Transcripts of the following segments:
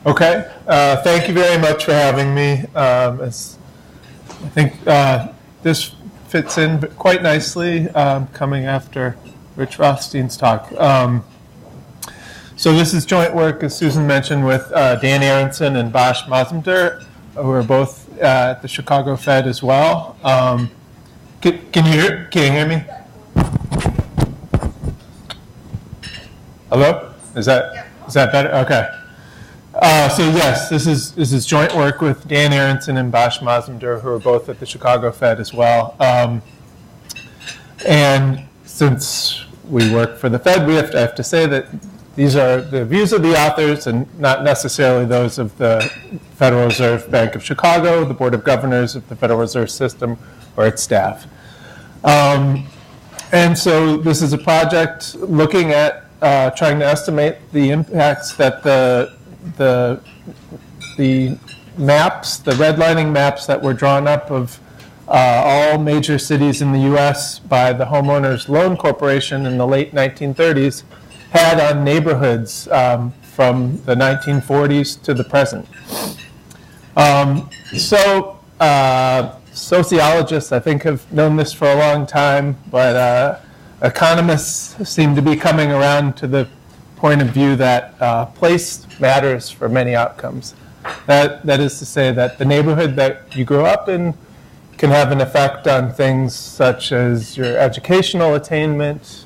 Okay, thank you very much for having me. I think this fits in quite nicely, coming after Rich Rothstein's talk. So this is joint work, as Susan mentioned, with Dan Aronson and Bosch Mazumder, who are both at the Chicago Fed as well. Can you hear me? Hello? Is that better? Okay. So yes, this is joint work with Dan Aronson and Bosch Mazumder, who are both at the Chicago Fed as well. And since we work for the Fed, I have to say that these are the views of the authors and not necessarily those of the Federal Reserve Bank of Chicago, the Board of Governors of the Federal Reserve System, or its staff. And so this is a project looking at trying to estimate the impacts that the maps, the redlining maps that were drawn up of all major cities in the U.S. by the Homeowners Loan Corporation in the late 1930s had on neighborhoods from the 1940s to the present. Sociologists, I think, have known this for a long time, but economists seem to be coming around to the point of view that place matters for many outcomes. That is to say that the neighborhood that you grew up in can have an effect on things such as your educational attainment,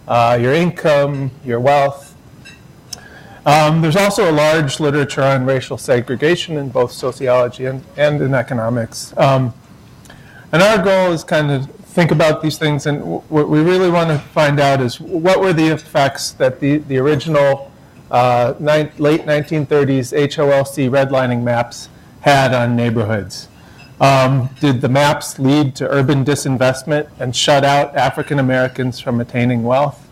your income, your wealth. There's also a large literature on racial segregation in both sociology and in economics. And our goal is kind of think about these things, and what we really want to find out is what were the effects that the original late 1930s HOLC redlining maps had on neighborhoods. Did the maps lead to urban disinvestment and shut out African Americans from attaining wealth?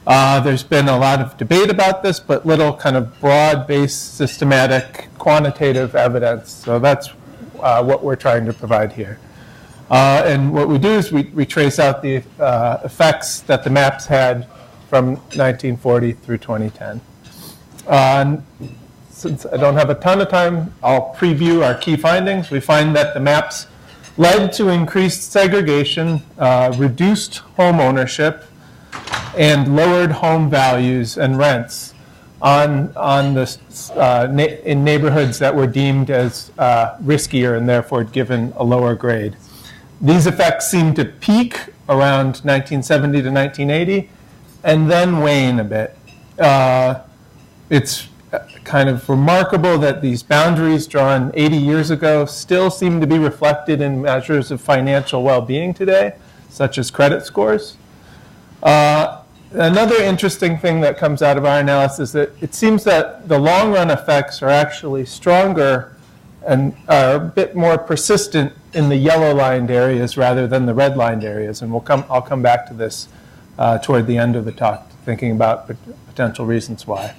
There's been a lot of debate about this, but little kind of broad-based, systematic, quantitative evidence. So that's what we're trying to provide here. And what we do is we trace out the effects that the maps had from 1940 through 2010. And since I don't have a ton of time, I'll preview our key findings. We find that the maps led to increased segregation, reduced home ownership, and lowered home values and rents in neighborhoods that were deemed as riskier and therefore given a lower grade. These effects seem to peak around 1970 to 1980 and then wane a bit. It's kind of remarkable that these boundaries drawn 80 years ago still seem to be reflected in measures of financial well-being today, such as credit scores. Another interesting thing that comes out of our analysis is that it seems that the long-run effects are actually stronger and are a bit more persistent in the yellow-lined areas rather than the red-lined areas. And I'll come back to this toward the end of the talk, thinking about potential reasons why.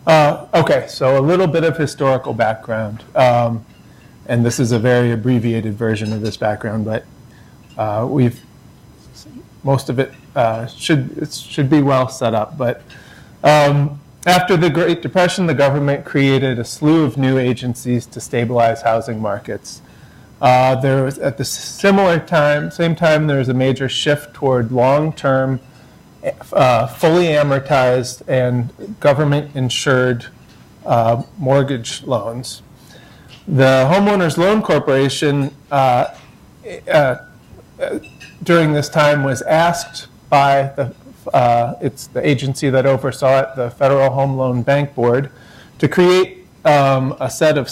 Okay, so a little bit of historical background. And this is a very abbreviated version of this background, but most of it should be well set up. But after the Great Depression, the government created a slew of new agencies to stabilize housing markets. There was, at the same time, there was a major shift toward long-term, fully amortized and government-insured mortgage loans. The Homeowners Loan Corporation during this time was asked by it's the agency that oversaw it, the Federal Home Loan Bank Board, to create a set of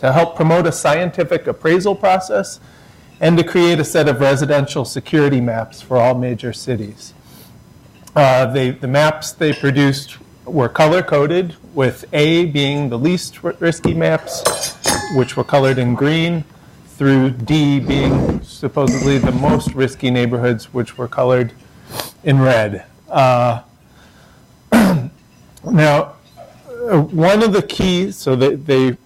to help promote a scientific appraisal process and to create a set of residential security maps for all major cities. The maps they produced were color-coded, with A being the least risky maps, which were colored in green, through D being supposedly the most risky neighborhoods, which were colored in red. Now, one of the keys, so they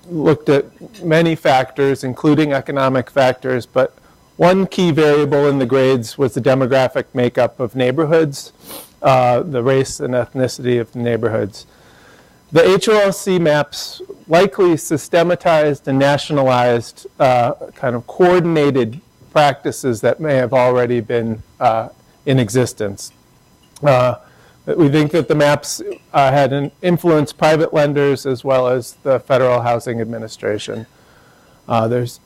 looked at many factors, including economic factors, but one key variable in the grades was the demographic makeup of neighborhoods. the race and ethnicity of the neighborhoods. The HOLC maps likely systematized and nationalized kind of coordinated practices that may have already been in existence. We think that the maps had influenced private lenders as well as the Federal Housing Administration. There's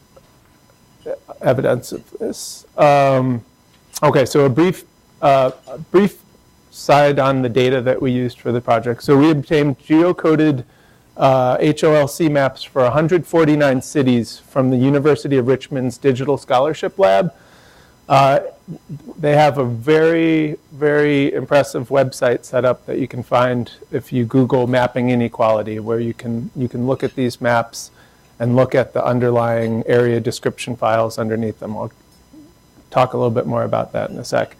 evidence of this. Okay, so a brief side on the data that we used for the project. So we obtained geocoded HOLC maps for 149 cities from the University of Richmond's Digital Scholarship Lab. They have a very, very impressive website set up that you can find if you Google mapping inequality, where you can look at these maps and look at the underlying area description files underneath them. I'll talk a little bit more about that in a sec.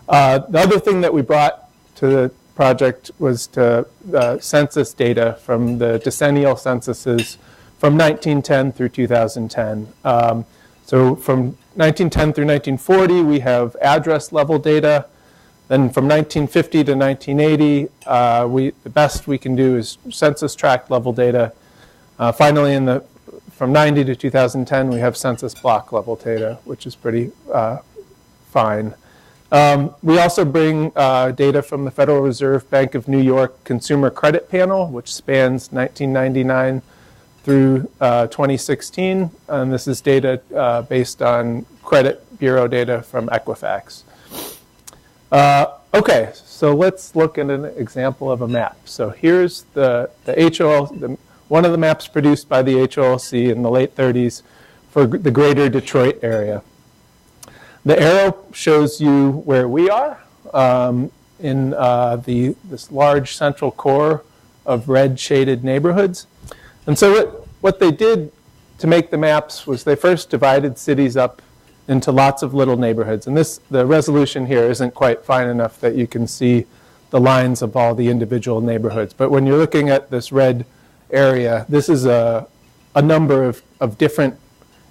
The other thing that we brought to the project was census data from the decennial censuses from 1910 through 2010. So from 1910 through 1940, we have address level data. Then from 1950 to 1980, the best we can do is census tract level data. Finally, from 90 to 2010, we have census block level data, which is pretty fine. We also bring data from the Federal Reserve Bank of New York Consumer Credit Panel, which spans 1999 through 2016. And this is data based on credit bureau data from Equifax. Okay, so let's look at an example of a map. So here's the one of the maps produced by the HOLC in the late 30s for the greater Detroit area. The arrow shows you where we are in this large central core of red shaded neighborhoods. And so what they did to make the maps was they first divided cities up into lots of little neighborhoods. And the resolution here isn't quite fine enough that you can see the lines of all the individual neighborhoods. But when you're looking at this red area, this is a number of different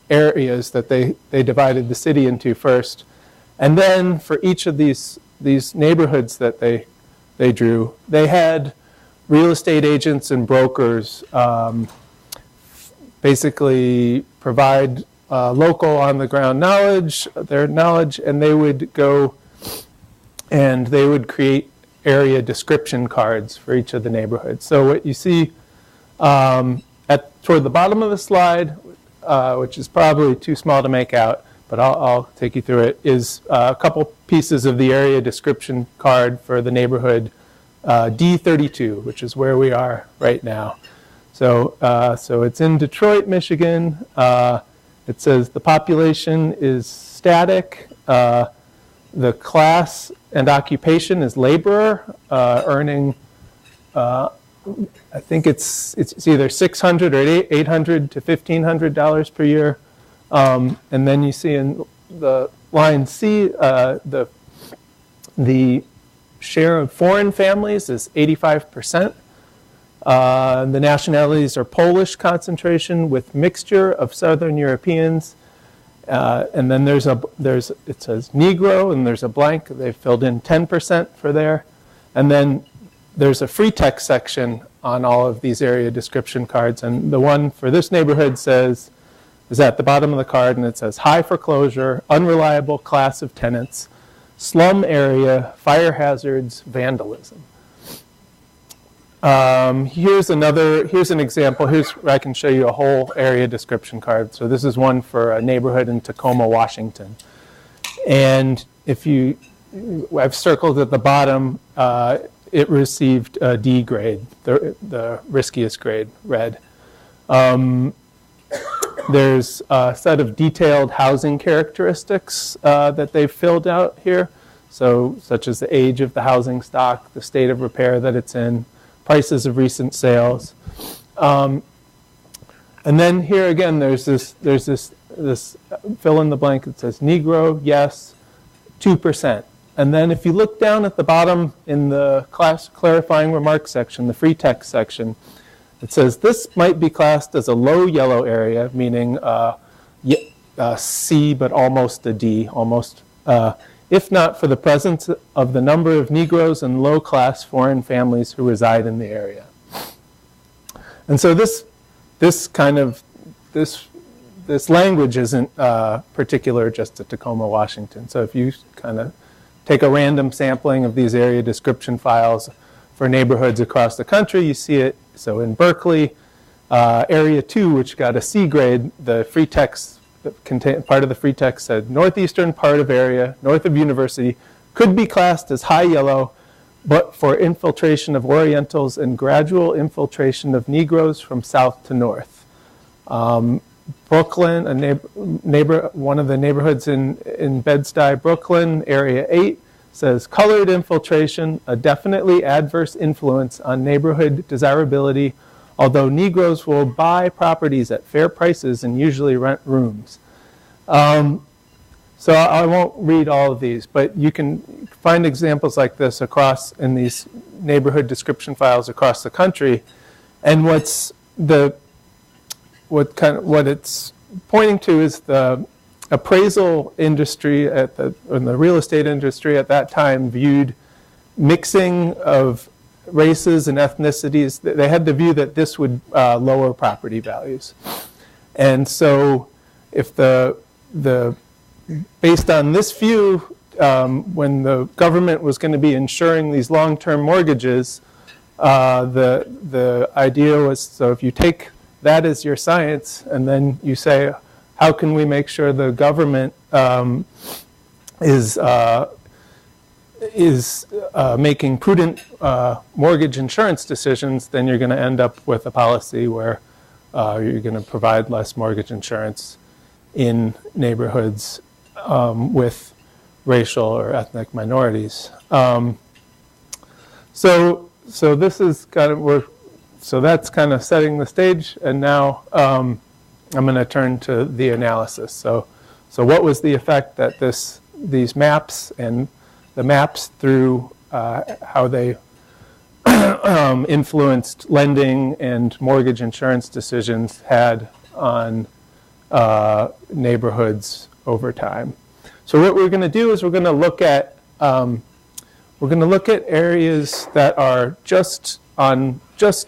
areas that they divided the city into first. And then for each of these neighborhoods that they drew, they had real estate agents and brokers basically provide local on-the-ground knowledge, and they would go and they would create area description cards for each of the neighborhoods. So what you see toward the bottom of the slide, which is probably too small to make out, but I'll take you through it, is a couple pieces of the area description card for the neighborhood D32, which is where we are right now. So it's in Detroit, Michigan. It says the population is static. The class and occupation is laborer, earning, I think it's either $600 or $800 to $1,500 per year. And then you see in the line C, the share of foreign families is 85%. The nationalities are Polish concentration with mixture of Southern Europeans. And then it says Negro, and there's a blank. They filled in 10% for there. And then there's a free text section on all of these area description cards. And the one for this neighborhood is at the bottom of the card, and it says high foreclosure, unreliable class of tenants, slum area, fire hazards, vandalism. Here's an example. Here's where I can show you a whole area description card. So this is one for a neighborhood in Tacoma, Washington. And I've circled at the bottom, it received a D grade, the riskiest grade, red. There's a set of detailed housing characteristics that they've filled out here. So such as the age of the housing stock, the state of repair that it's in, prices of recent sales. And then here again, there's this fill in the blank that says Negro, yes, 2%. And then if you look down at the bottom in the class clarifying remarks section, the free text section, it says this might be classed as a low yellow area, meaning C but almost a D, almost if not for the presence of the number of Negroes and low-class foreign families who reside in the area. And so this language isn't particular just to Tacoma, Washington. So if you kind of take a random sampling of these area description files for neighborhoods across the country, you see it. So in Berkeley, Area 2, which got a C grade, the free text, part of the free text said, northeastern part of area, north of University, could be classed as high yellow, but for infiltration of Orientals and gradual infiltration of Negroes from south to north. Brooklyn, one of the neighborhoods in Bed-Stuy, Brooklyn, Area 8, says colored infiltration, a definitely adverse influence on neighborhood desirability, although Negroes will buy properties at fair prices and usually rent rooms. So I won't read all of these, but you can find examples like this in these neighborhood description files across the country. And what it's pointing to is the appraisal industry in the real estate industry at that time viewed mixing of races and ethnicities. They had the view that this would lower property values. And so if based on this view, when the government was going to be insuring these long-term mortgages, the idea was, so if you take that as your science and then you say, how can we make sure the government is making prudent mortgage insurance decisions, then you're going to end up with a policy where you're going to provide less mortgage insurance in neighborhoods with racial or ethnic minorities. So this is so that's kind of setting the stage, and now I'm going to turn to the analysis. So what was the effect that these maps and the maps through how they influenced lending and mortgage insurance decisions had on neighborhoods over time. So what we're going to do is we're going to look at areas that are just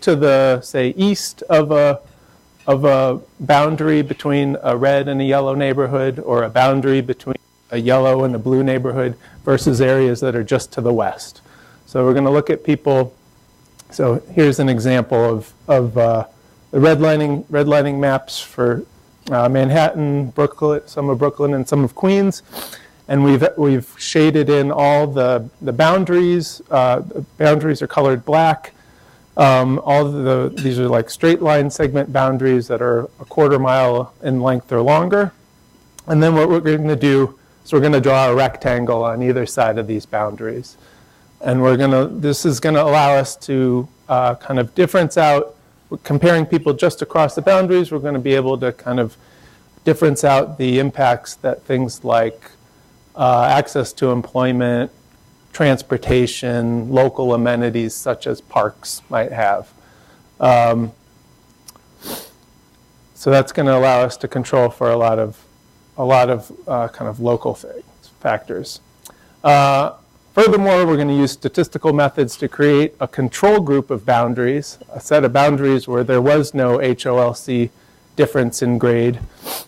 to the, say, east of a boundary between a red and a yellow neighborhood, or a boundary between a yellow and a blue neighborhood, versus areas that are just to the west. So we're going to look at people. So here's an example of the redlining maps for Manhattan, Brooklyn, some of Brooklyn, and some of Queens, and we've shaded in all the boundaries. The boundaries are colored black. These are like straight line segment boundaries that are a quarter mile in length or longer. And then what we're going to do is we're going to draw a rectangle on either side of these boundaries, and this is going to allow us to kind of difference out. Comparing people just across the boundaries, we're going to be able to kind of difference out the impacts that things like access to employment, transportation, local amenities such as parks might have. So that's going to allow us to control for a lot of kind of local factors. Furthermore, we're going to use statistical methods to create a control group of boundaries, a set of boundaries where there was no HOLC difference in grade,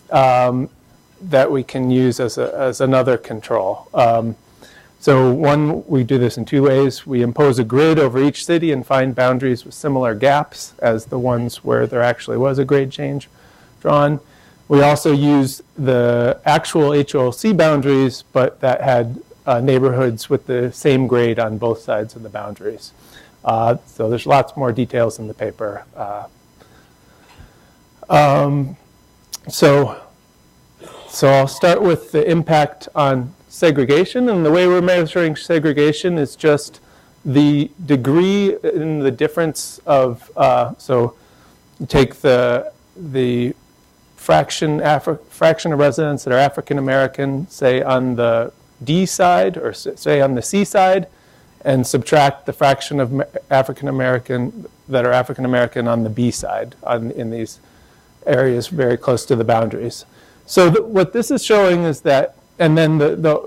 that we can use as another control. So we do this in two ways. We impose a grid over each city and find boundaries with similar gaps as the ones where there actually was a grade change drawn. We also use the actual HOLC boundaries, but that had neighborhoods with the same grade on both sides of the boundaries. So there's lots more details in the paper. So I'll start with the impact on segregation, and the way we're measuring segregation is just the degree in the difference of, so you take the fraction of residents that are African American, say on the D side, or say on the C side, and subtract the fraction of African American that are African American on the B side, in these areas very close to the boundaries. So what this is showing is that, and then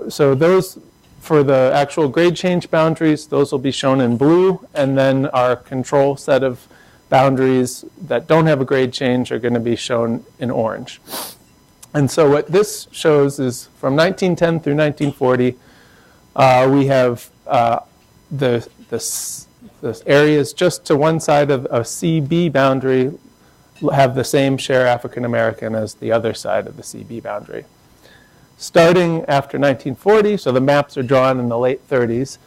so those For the actual grade change boundaries, those will be shown in blue, and then our control set of boundaries that don't have a grade change are going to be shown in orange. And so what this shows is from 1910 through 1940, we have the areas just to one side of a CB boundary have the same share African American as the other side of the CB boundary. Starting after 1940, so the maps are drawn in the late 30s,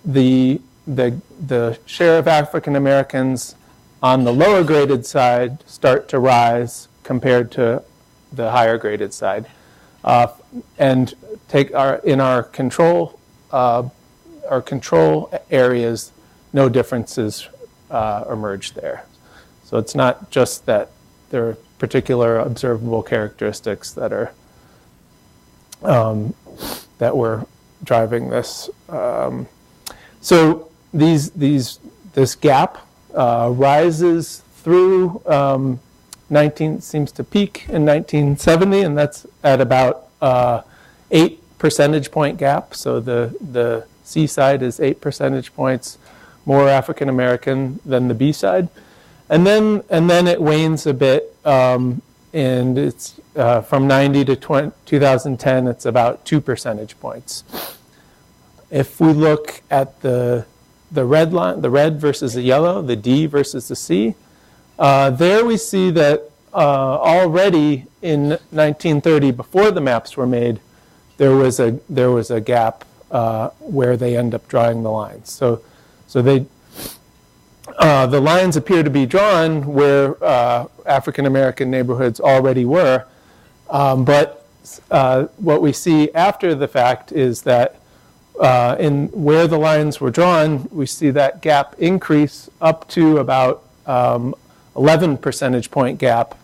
the share of African Americans on the lower graded side start to rise compared to the higher graded side, and in our control areas, no differences emerge there. So it's not just that there are particular observable characteristics that are that were driving this. So this gap rises through seems to peak in 1970, and that's at about 8 percentage point gap. So the C side is 8 percentage points more African American than the B side, and then it wanes a bit, and it's from 90 to 2010, it's about 2 percentage points. If we look at the red line, the red versus the yellow, the D versus the C, there we see that already in 1930, before the maps were made, there was a gap where they end up drawing the lines. So the lines appear to be drawn where African American neighborhoods already were, but what we see after the fact is that in where the lines were drawn, we see that gap increase up to about 11 percentage point gap.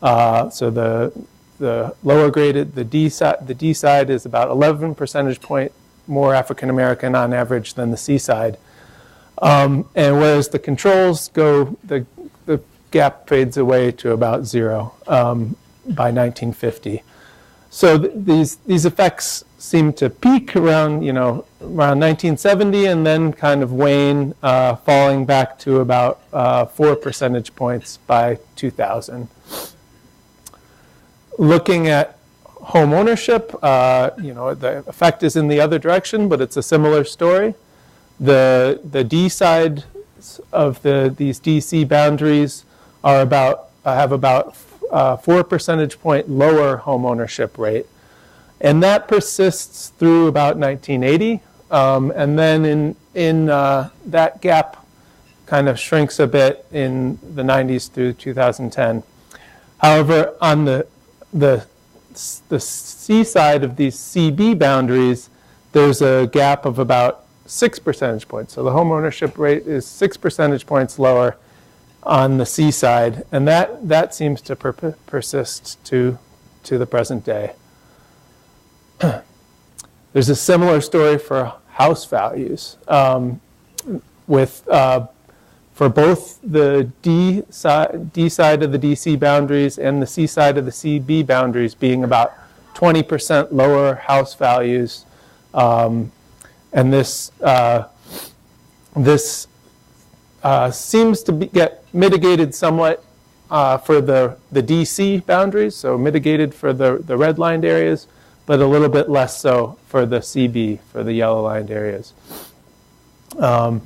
So the lower graded, the D side is about 11 percentage point more African American on average than the C side. And whereas the controls go, the gap fades away to about 0 by 1950. So these effects seem to peak around 1970 and then kind of wane, falling back to about 4 percentage points by 2000. Looking at home ownership, the effect is in the other direction, but it's a similar story. The D side of these DC boundaries have about 4 percentage point lower home ownership rate. And that persists through about 1980. And then in that gap kind of shrinks a bit in the 90s through 2010. However, on the C side of these CB boundaries, there's a gap of about 6 percentage points. So the home ownership rate is 6 percentage points lower on the C side, and that seems to persist to the present day. There's a similar story for house values, for both the D side of the DC boundaries and the C side of the CB boundaries being about 20% lower house values, and this seems to get mitigated somewhat for the DC boundaries, so mitigated for the redlined areas, but a little bit less so for the CB, for the yellow-lined areas. So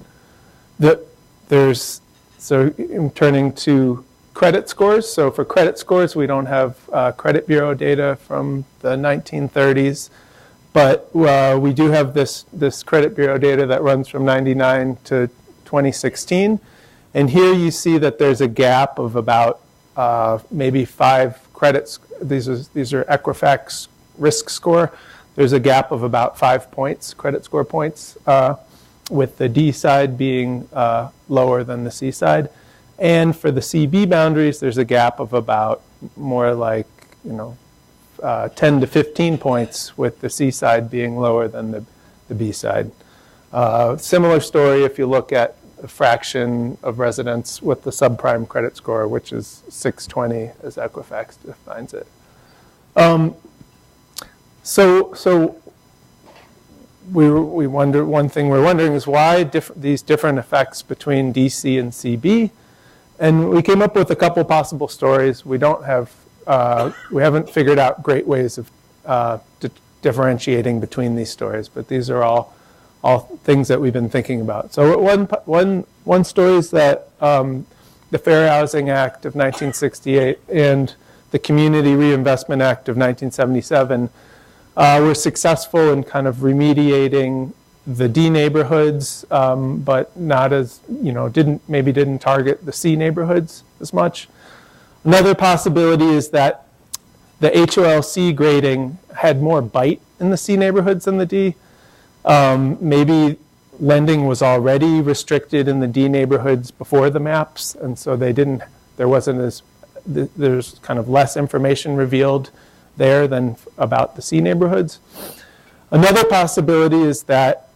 I'm turning to credit scores. So for credit scores, we don't have credit bureau data from the 1930s, but we do have this credit bureau data that runs from 99 to 2016. And here you see that there's a gap of about maybe 5 credits. These are Equifax risk score. There's a gap of about 5 points, credit score points, with the D side being lower than the C side. And for the CB boundaries, there's a gap of about more like 10 to 15 points, with the C side being lower than the B side. Similar story if you look at a fraction of residents with the subprime credit score, which is 620 as Equifax defines it. So one thing we're wondering is why these different effects between DC and CB. And we came up with a couple possible stories. We haven't figured out great ways of differentiating between these stories, but these are all things that we've been thinking about. So one story is that the Fair Housing Act of 1968 and the Community Reinvestment Act of 1977 were successful in kind of remediating the D neighborhoods, but not as, didn't target the C neighborhoods as much. Another possibility is that the HOLC grading had more bite in the C neighborhoods than the D. Maybe lending was already restricted in the D neighborhoods before the maps, and so there's kind of less information revealed there than about the C neighborhoods. Another possibility is that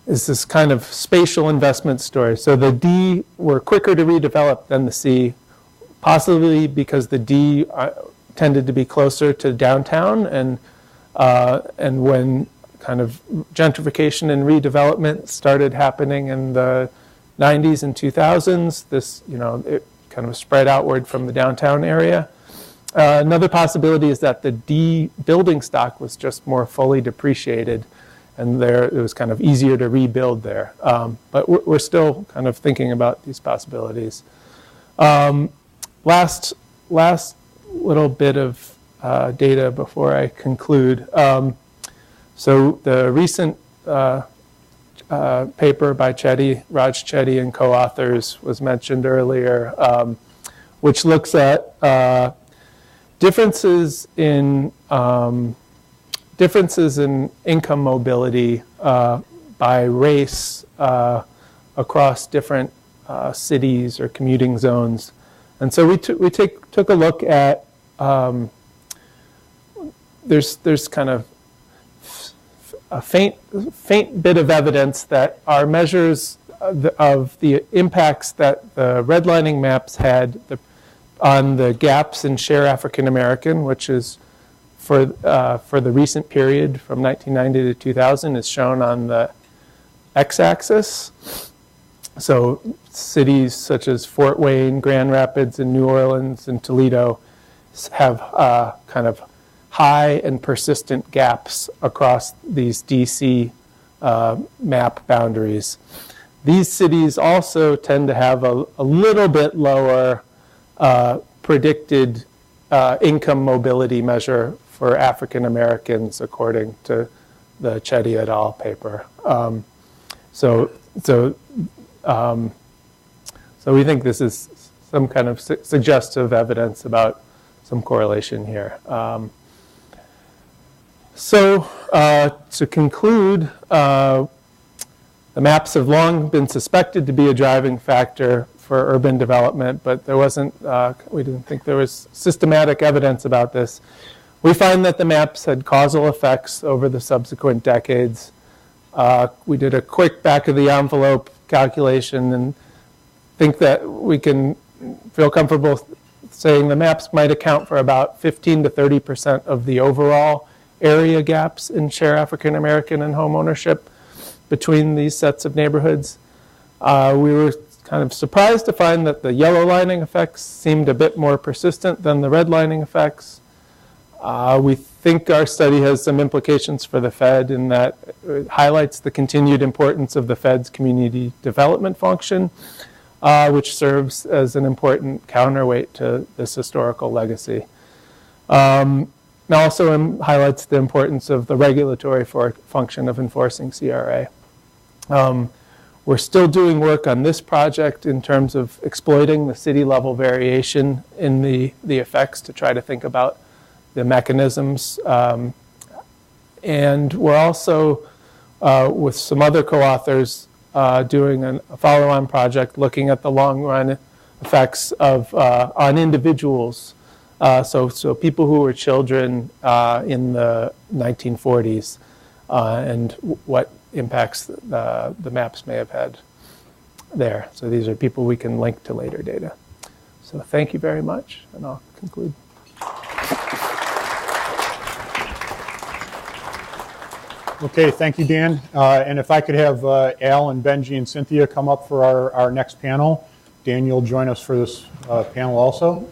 is this kind of spatial investment story. So the D were quicker to redevelop than the C, possibly because the D tended to be closer to downtown, and when kind of gentrification and redevelopment started happening in the 90s and 2000s, it kind of spread outward from the downtown area. Another possibility is that the D building stock was just more fully depreciated, and it was kind of easier to rebuild there. But we're still kind of thinking about these possibilities. Last little bit of data before I conclude. So the recent paper by Raj Chetty and co-authors was mentioned earlier, which looks at differences in income mobility by race across different cities or commuting zones. And so we took a look at, there's kind of a faint bit of evidence that our measures of the impacts that the redlining maps had on the gaps in share African American, which is for the recent period from 1990 to 2000, is shown on the x-axis. So cities such as Fort Wayne, Grand Rapids, and New Orleans and Toledo have kind of high and persistent gaps across these DC map boundaries. These cities also tend to have a little bit lower predicted income mobility measure for African Americans, according to the Chetty et al. Paper. So we think this is some kind of suggestive evidence about some correlation here. To conclude, the maps have long been suspected to be a driving factor for urban development, but we didn't think there was systematic evidence about this. We find that the maps had causal effects over the subsequent decades. We did a quick back-of-the-envelope calculation and think that we can feel comfortable saying the maps might account for about 15 to 30% of the overall area gaps in share African American and home ownership between these sets of neighborhoods. We were kind of surprised to find that the yellow lining effects seemed a bit more persistent than the red lining effects. We think our study has some implications for the Fed in that it highlights the continued importance of the Fed's community development function, which serves as an important counterweight to this historical legacy. It also highlights the importance of the regulatory function of enforcing CRA. We're still doing work on this project in terms of exploiting the city-level variation in the effects to try to think about the mechanisms. And we're also, with some other co-authors, doing a follow-on project looking at the long-run effects on individuals. So people who were children in the 1940s and what impacts the maps may have had there. So these are people we can link to later data. So thank you very much, and I'll conclude. Okay, thank you, Dan. And if I could have Al and Benjy and Cynthia come up for our next panel. Dan, you'll join us for this panel also.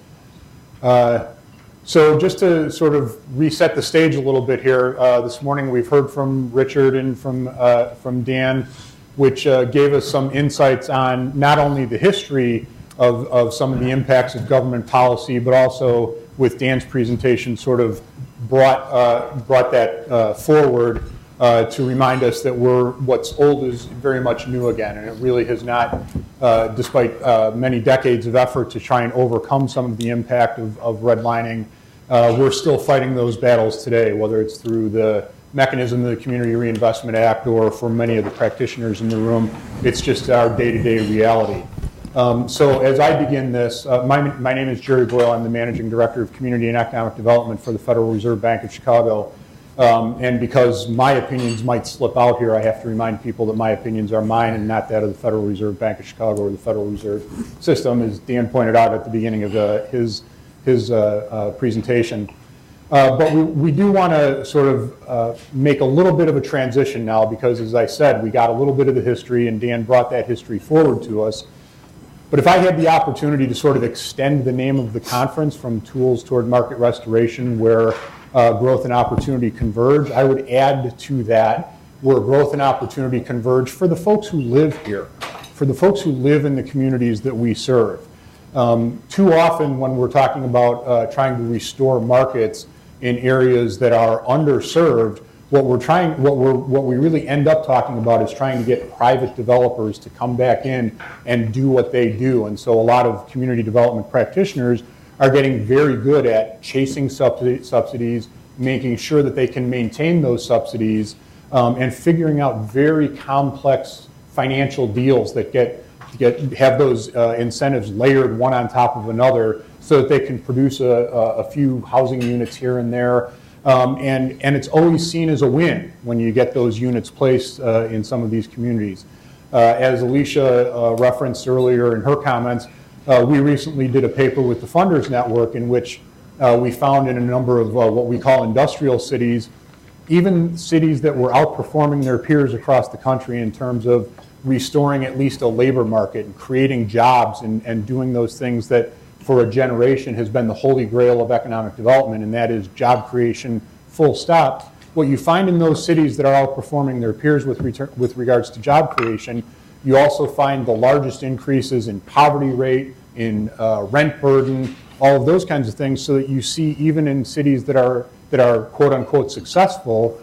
So just to sort of reset the stage a little bit here, this morning we've heard from Richard and from Dan, which gave us some insights on not only the history of some of the impacts of government policy, but also with Dan's presentation sort of brought that forward to remind us that what's old is very much new again, and it really has not, despite many decades of effort to try and overcome some of the impact of redlining, we're still fighting those battles today, whether it's through the mechanism of the Community Reinvestment Act or for many of the practitioners in the room, it's just our day-to-day reality. So as I begin this, my name is Gerry Boyle. I'm the Managing Director of Community and Economic Development for the Federal Reserve Bank of Chicago. And because my opinions might slip out here, I have to remind people that my opinions are mine and not that of the Federal Reserve Bank of Chicago or the Federal Reserve System, as Dan pointed out at the beginning of his presentation. But we do want to sort of make a little bit of a transition now because, as I said, we got a little bit of the history and Dan brought that history forward to us. But if I had the opportunity to sort of extend the name of the conference from Tools Toward Market Restoration, where growth and opportunity converge, I would add to that where growth and opportunity converge for the folks who live here, for the folks who live in the communities that we serve. Too often when we're talking about trying to restore markets in areas that are underserved, what we really end up talking about is trying to get private developers to come back in and do what they do. And so a lot of community development practitioners are getting very good at chasing subsidies, making sure that they can maintain those subsidies, and figuring out very complex financial deals that have those incentives layered one on top of another so that they can produce a few housing units here and there. And it's always seen as a win when you get those units placed in some of these communities. As Alicia referenced earlier in her comments, we recently did a paper with the Funders Network in which we found in a number of what we call industrial cities, even cities that were outperforming their peers across the country in terms of restoring at least a labor market and creating jobs and doing those things that for a generation has been the holy grail of economic development, and that is job creation, full stop. What you find in those cities that are outperforming their peers with regards to job creation, you also find the largest increases in poverty rate, in rent burden, all of those kinds of things, so that you see even in cities that are quote unquote successful,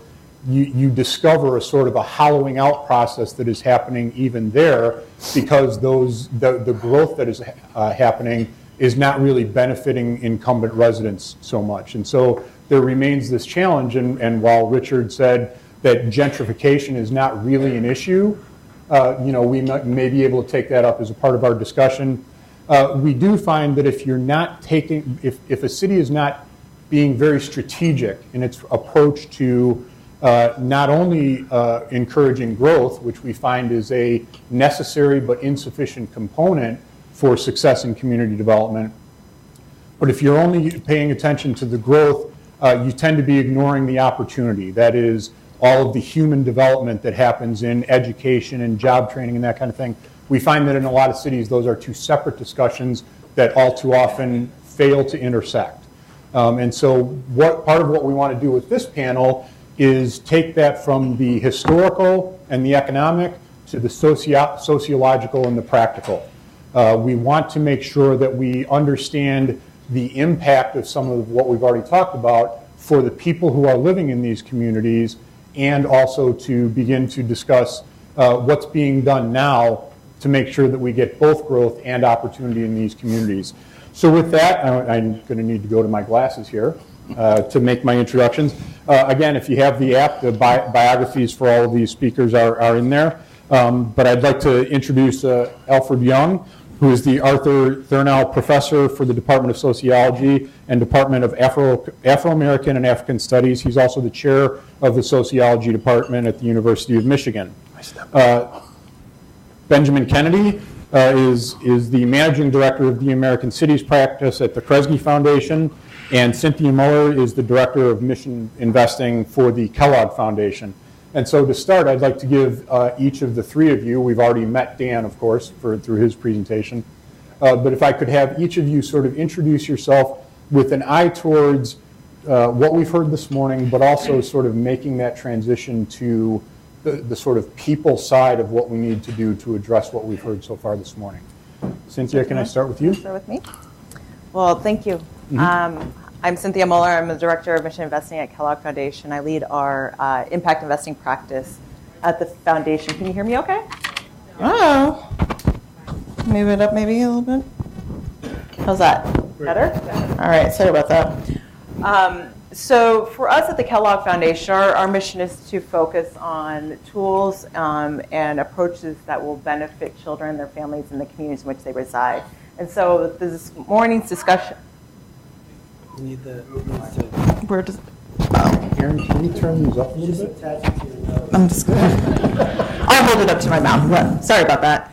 you discover a sort of a hollowing out process that is happening even there because the growth that is happening is not really benefiting incumbent residents so much. And so there remains this challenge, and while Richard said that gentrification is not really an issue, we may be able to take that up as a part of our discussion. We do find that if a city is not being very strategic in its approach to not only encouraging growth, which we find is a necessary but insufficient component for success in community development, but if you're only paying attention to the growth, you tend to be ignoring the opportunity. That is, all of the human development that happens in education and job training and that kind of thing. We find that in a lot of cities, those are two separate discussions that all too often fail to intersect. And so part of what we want to do with this panel is take that from the historical and the economic to the sociological and the practical. We want to make sure that we understand the impact of some of what we've already talked about for the people who are living in these communities, and also to begin to discuss what's being done now to make sure that we get both growth and opportunity in these communities. So with that, I'm going to need to go to my glasses here to make my introductions. Again, if you have the app, the biographies for all of these speakers are in there. But I'd like to introduce Alfred Young, who is the Arthur Thurnau Professor for the Department of Sociology and Department of Afro-American and African Studies. He's also the chair of the Sociology Department at the University of Michigan. Benjy Kennedy is the Managing Director of the American Cities Practice at the Kresge Foundation, and Cynthia Miller is the Director of Mission Investing for the Kellogg Foundation. And so to start, I'd like to give each of the three of you, we've already met Dan, of course, through his presentation, but if I could have each of you sort of introduce yourself with an eye towards what we've heard this morning, but also sort of making that transition to the sort of people side of what we need to do to address what we've heard so far this morning. Cynthia, can I start with you? Start with me? Well, thank you. I'm Cynthia Miller. I'm the Director of Mission Investing at Kellogg Foundation. I lead our impact investing practice at the foundation. Can you hear me okay? Oh. Move it up maybe a little bit. How's that? Better? All right, sorry about that. So for us at the Kellogg Foundation, our mission is to focus on tools and approaches that will benefit children, their families, and the communities in which they reside. And so this morning's discussion. You need the. Where does? Aaron, can you turn these up a little bit? I'm just gonna. I'll hold it up to my mouth. Sorry about that.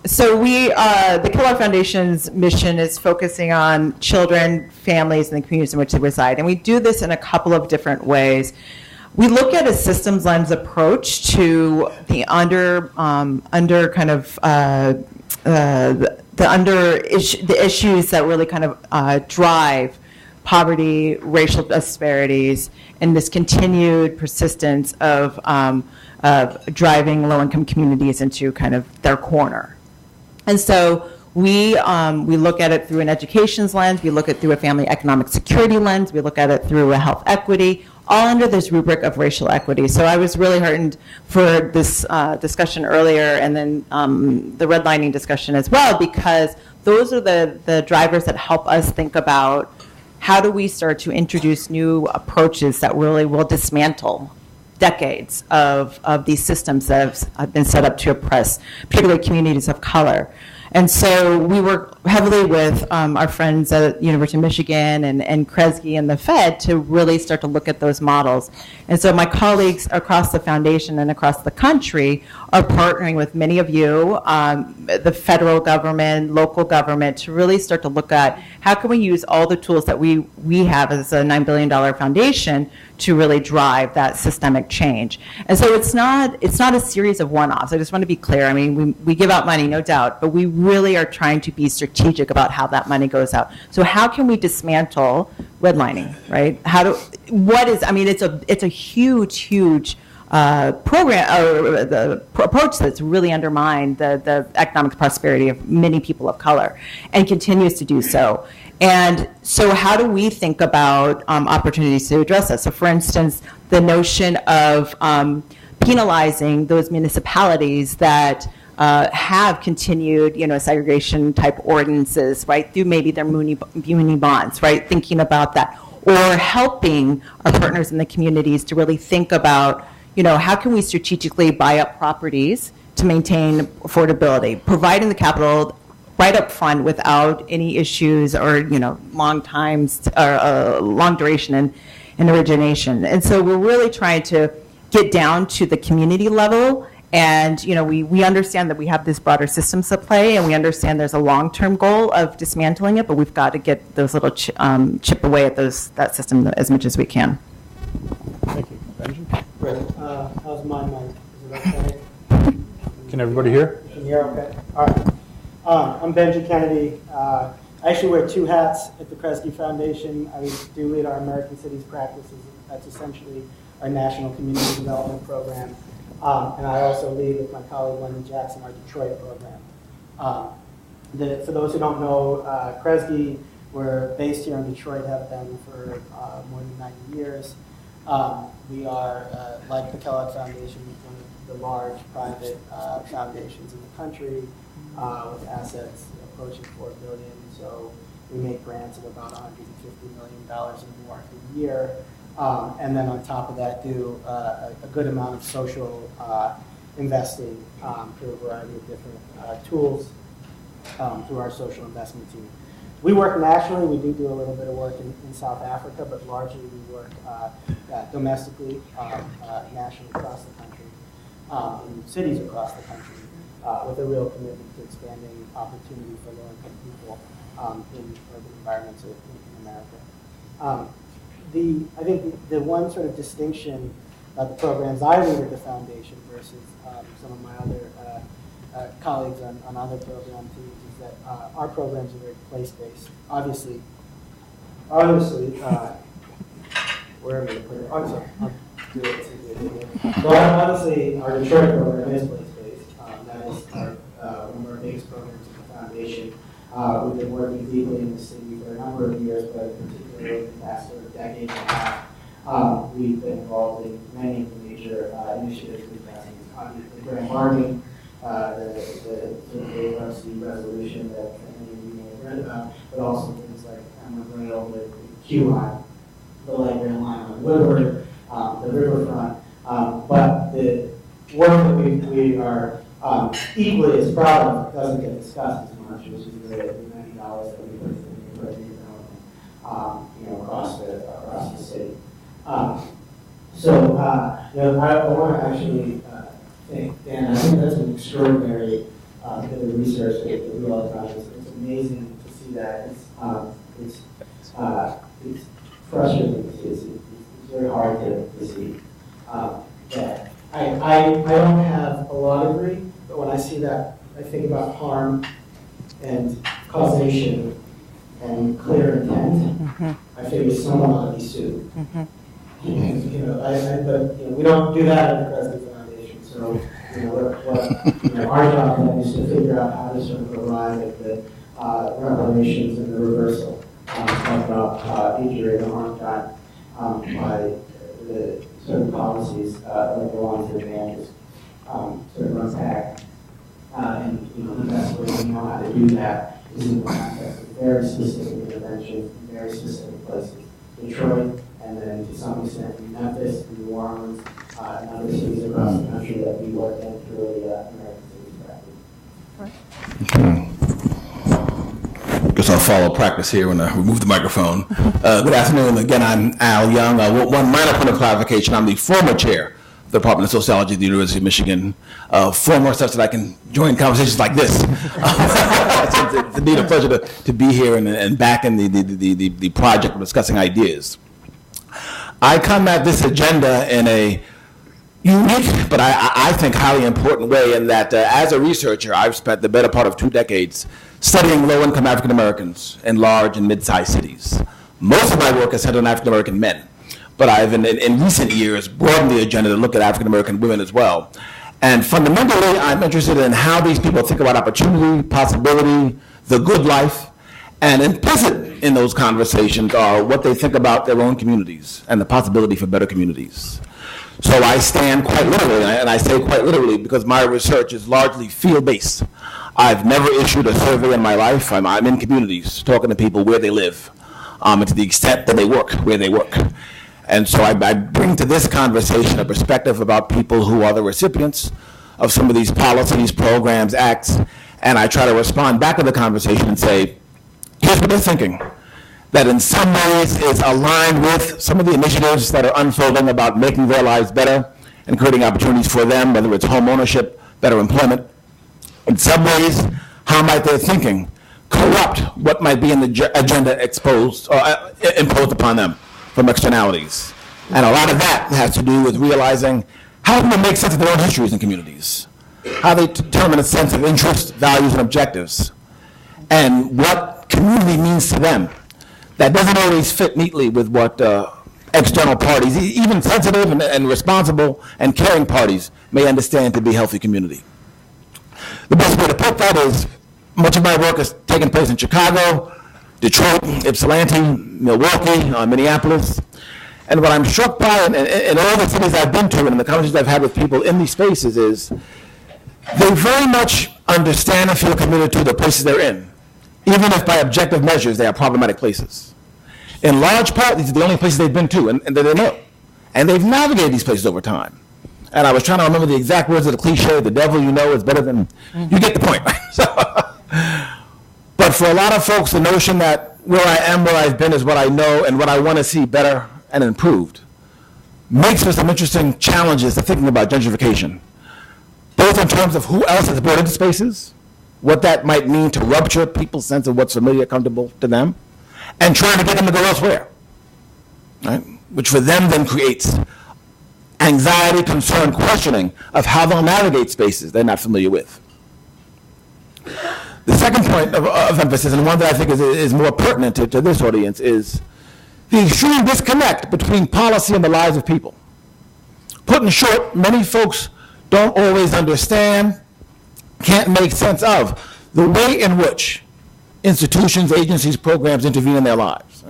So the Kellogg Foundation's mission is focusing on children, families, and the communities in which they reside. And we do this in a couple of different ways. We look at a systems lens approach to the the issues that really kind of drive poverty, racial disparities, and this continued persistence of driving low-income communities into kind of their corner. And so we look at it through an education's lens, we look at it through a family economic security lens, we look at it through a health equity, all under this rubric of racial equity. So I was really heartened for this discussion earlier and then the redlining discussion as well, because those are the drivers that help us think about how do we start to introduce new approaches that really will dismantle decades of these systems that have been set up to oppress particularly communities of color. And so we work heavily with our friends at University of Michigan and Kresge and the Fed to really start to look at those models. And so my colleagues across the foundation and across the country are partnering with many of you, the federal government, local government, to really start to look at how can we use all the tools that we have as a $9 billion foundation to really drive that systemic change. And so it's not a series of one-offs. I just want to be clear. I mean, we give out money, no doubt, but we really are trying to be strategic about how that money goes out. So how can we dismantle redlining, right? It's a huge program or the approach that's really undermined the economic prosperity of many people of color and continues to do so. And so how do we think about opportunities to address that? So for instance, the notion of penalizing those municipalities that have continued, segregation type ordinances, right, through maybe their muni bonds, right, thinking about that, or helping our partners in the communities to really think about, how can we strategically buy up properties to maintain affordability, providing the capital right up front without any issues or, long times or long duration in origination. And so we're really trying to get down to the community level. And we understand that we have this broader systems at play, and we understand there's a long-term goal of dismantling it, but we've got to get those little chip away at that system as much as we can. Thank you. Benjy? Great. How's my mic? Is it okay? Can everybody hear? Can you hear okay? All right. I'm Benjy Kennedy. I actually wear two hats at the Kresge Foundation. I do lead our American Cities practices. That's essentially our national community development program. And I also lead with my colleague Wendy Jackson our Detroit program. For those who don't know, Kresge, we're based here in Detroit, have been for more than 90 years. We are, like the Kellogg Foundation, one of the large private foundations in the country with assets approaching $4 billion. So we make grants of about $150 million or more a year. And then on top of that, do a good amount of social investing through a variety of different tools through our social investment team. We work nationally. We do a little bit of work in South Africa, but largely we work domestically, nationally across the country, in cities across the country, with a real commitment to expanding opportunity for low-income people in urban environments in America. I think the one sort of distinction about the programs I lead at the foundation versus some of my other colleagues on other program teams is that our programs are very place-based. Obviously, where am I going to put it? I'm sorry, I'll do it. Well, obviously, our Detroit program is place-based. That is one of our biggest programs at the foundation. We've been working deeply in the city for a number of years, but particularly in the past sort of decade and a half. We've been involved in many major initiatives with that. Obviously, grant farming, the bankruptcy resolution that many of you may have read about, but also things like Emerald Rail, the Q line, the light rail line on Woodward, the riverfront. But the work that we are equally as proud of doesn't get discussed as much, which is the many dollars that we put into the development, across the city. I want to actually thank Dan. I think that's an extraordinary bit of research that we all have done. It's amazing to see that. It's frustrating to see. It's very hard to see that. I don't have a law degree, but when I see that, I think about harm and causation and clear intent. I figure someone ought to be sued. But we don't do that at the Kresge Foundation. So, our job then is to figure out how to sort of arrive at the reparations and the reversal of injury and harm done by the sort of policies that go on to advantage sort of unpack. And the best way we know how to do that is in the context of very specific interventions in very specific places. Detroit, and then to some extent in Memphis, New Orleans, and other cities across the country that we work in through the American Cities Practice. Guess I'll follow practice here when I remove the microphone. Good afternoon. Again, I'm Al Young. One minor point of clarification. I'm the former chair of the Department of Sociology at the University of Michigan. Former such that I can join conversations like this. It's indeed a pleasure to be here and back in the project of discussing ideas. I come at this agenda in a unique, but I think highly important way in that as a researcher, I've spent the better part of 2 decades studying low-income African Americans in large and mid-sized cities. Most of my work is centered on African American men, but I've in recent years broadened the agenda to look at African American women as well. And fundamentally, I'm interested in how these people think about opportunity, possibility, the good life, and implicit in those conversations are what they think about their own communities and the possibility for better communities. So I stand quite literally, and I say quite literally because my research is largely field-based. I've never issued a survey in my life. I'm in communities talking to people where they live, and to the extent that they work, where they work. And so I bring to this conversation a perspective about people who are the recipients of some of these policies, programs, acts, and I try to respond back to the conversation and say, here's what they're thinking, that in some ways is aligned with some of the initiatives that are unfolding about making their lives better and creating opportunities for them, whether it's home ownership, better employment. In some ways, how might their thinking corrupt what might be in the agenda imposed upon them from externalities? And a lot of that has to do with realizing how do they make sense of their own histories and communities, how they determine a sense of interest, values, and objectives, and what community means to them. That doesn't always fit neatly with what external parties, even sensitive and responsible and caring parties, may understand to be healthy community. The best way to put that is much of my work has taken place in Chicago, Detroit, Ypsilanti, Milwaukee, Minneapolis. And what I'm struck by in all the cities I've been to and in the conversations I've had with people in these spaces is they very much understand and feel committed to the places they're in, even if by objective measures they are problematic places. In large part, these are the only places they've been to and that they know. And they've navigated these places over time. And I was trying to remember the exact words of the cliche, the devil you know is better than, you get the point. But for a lot of folks, the notion that where I am, where I've been is what I know and what I want to see better and improved makes for some interesting challenges to thinking about gentrification, both in terms of who else is brought into spaces, what that might mean to rupture people's sense of what's familiar, comfortable to them, and trying to get them to go elsewhere, right? Which for them then creates anxiety, concern, questioning of how they'll navigate spaces they're not familiar with. The second point of emphasis, and one that I think is more pertinent to this audience, is the extreme disconnect between policy and the lives of people. Put in short, many folks don't always understand, can't make sense of the way in which institutions, agencies, programs intervene in their lives.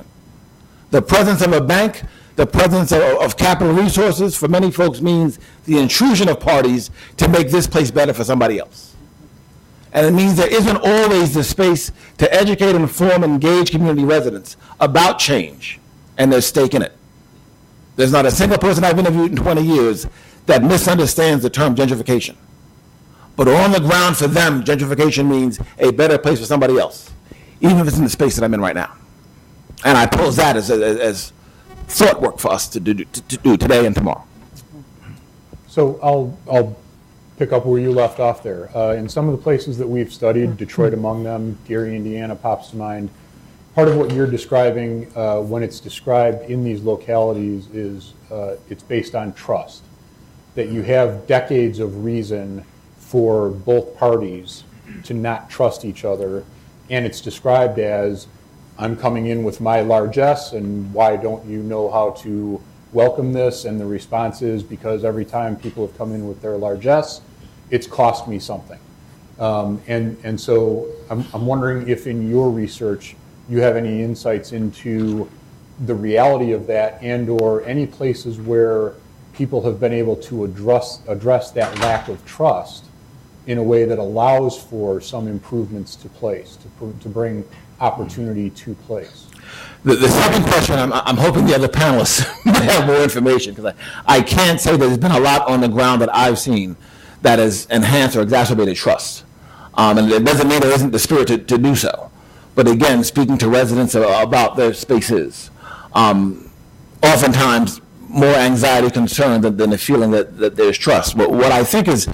The presence of a bank, the presence of capital resources for many folks means the intrusion of parties to make this place better for somebody else. And it means there isn't always the space to educate, inform, and engage community residents about change and their stake in it. There's not a single person I've interviewed in 20 years that misunderstands the term gentrification. But on the ground for them, gentrification means a better place for somebody else, even if it's in the space that I'm in right now. And I pose that as thought work for us to do today and tomorrow. So I'll pick up where you left off there. In some of the places that we've studied, Detroit among them, Gary, Indiana pops to mind. Part of what you're describing when it's described in these localities is it's based on trust, that you have decades of reason for both parties to not trust each other, and it's described as, I'm coming in with my largesse, and why don't you know how to welcome this? And the response is, because every time people have come in with their largesse, it's cost me something. And so I'm wondering if in your research you have any insights into the reality of that, and or any places where people have been able to address that lack of trust in a way that allows for some improvements to place, to bring opportunity to place. The second question, I'm hoping the other panelists might have more information, because I can't say that there's been a lot on the ground that I've seen that has enhanced or exacerbated trust. And it doesn't mean there isn't the spirit to do so. But again, speaking to residents about their spaces, oftentimes more anxiety, concern than the feeling that there's trust. But what I think is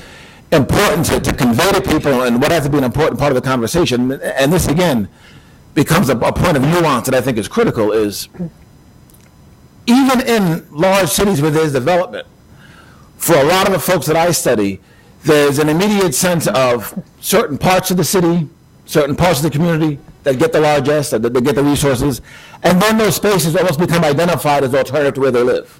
important to convey to people, and what has to be an important part of the conversation, and this again becomes a point of nuance that I think is critical, is even in large cities where there's development, for a lot of the folks that I study, there's an immediate sense of certain parts of the city, certain parts of the community that get the largesse, that get the resources, and then those spaces almost become identified as alternative to where they live.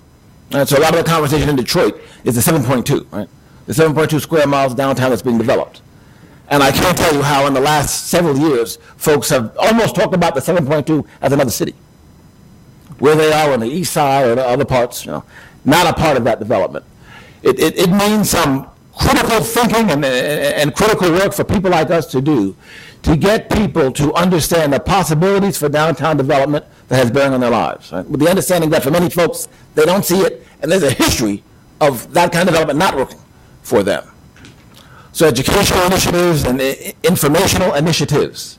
And so a lot of the conversation in Detroit is the 7.2, right? The 7.2 square miles downtown that's being developed. And I can't tell you how in the last several years, folks have almost talked about the 7.2 as another city. Where they are on the east side or the other parts, not a part of that development. It means some critical thinking and critical work for people like us to do, to get people to understand the possibilities for downtown development that has bearing on their lives. Right? With the understanding that for many folks, they don't see it, and there's a history of that kind of development not working for them. So educational initiatives and informational initiatives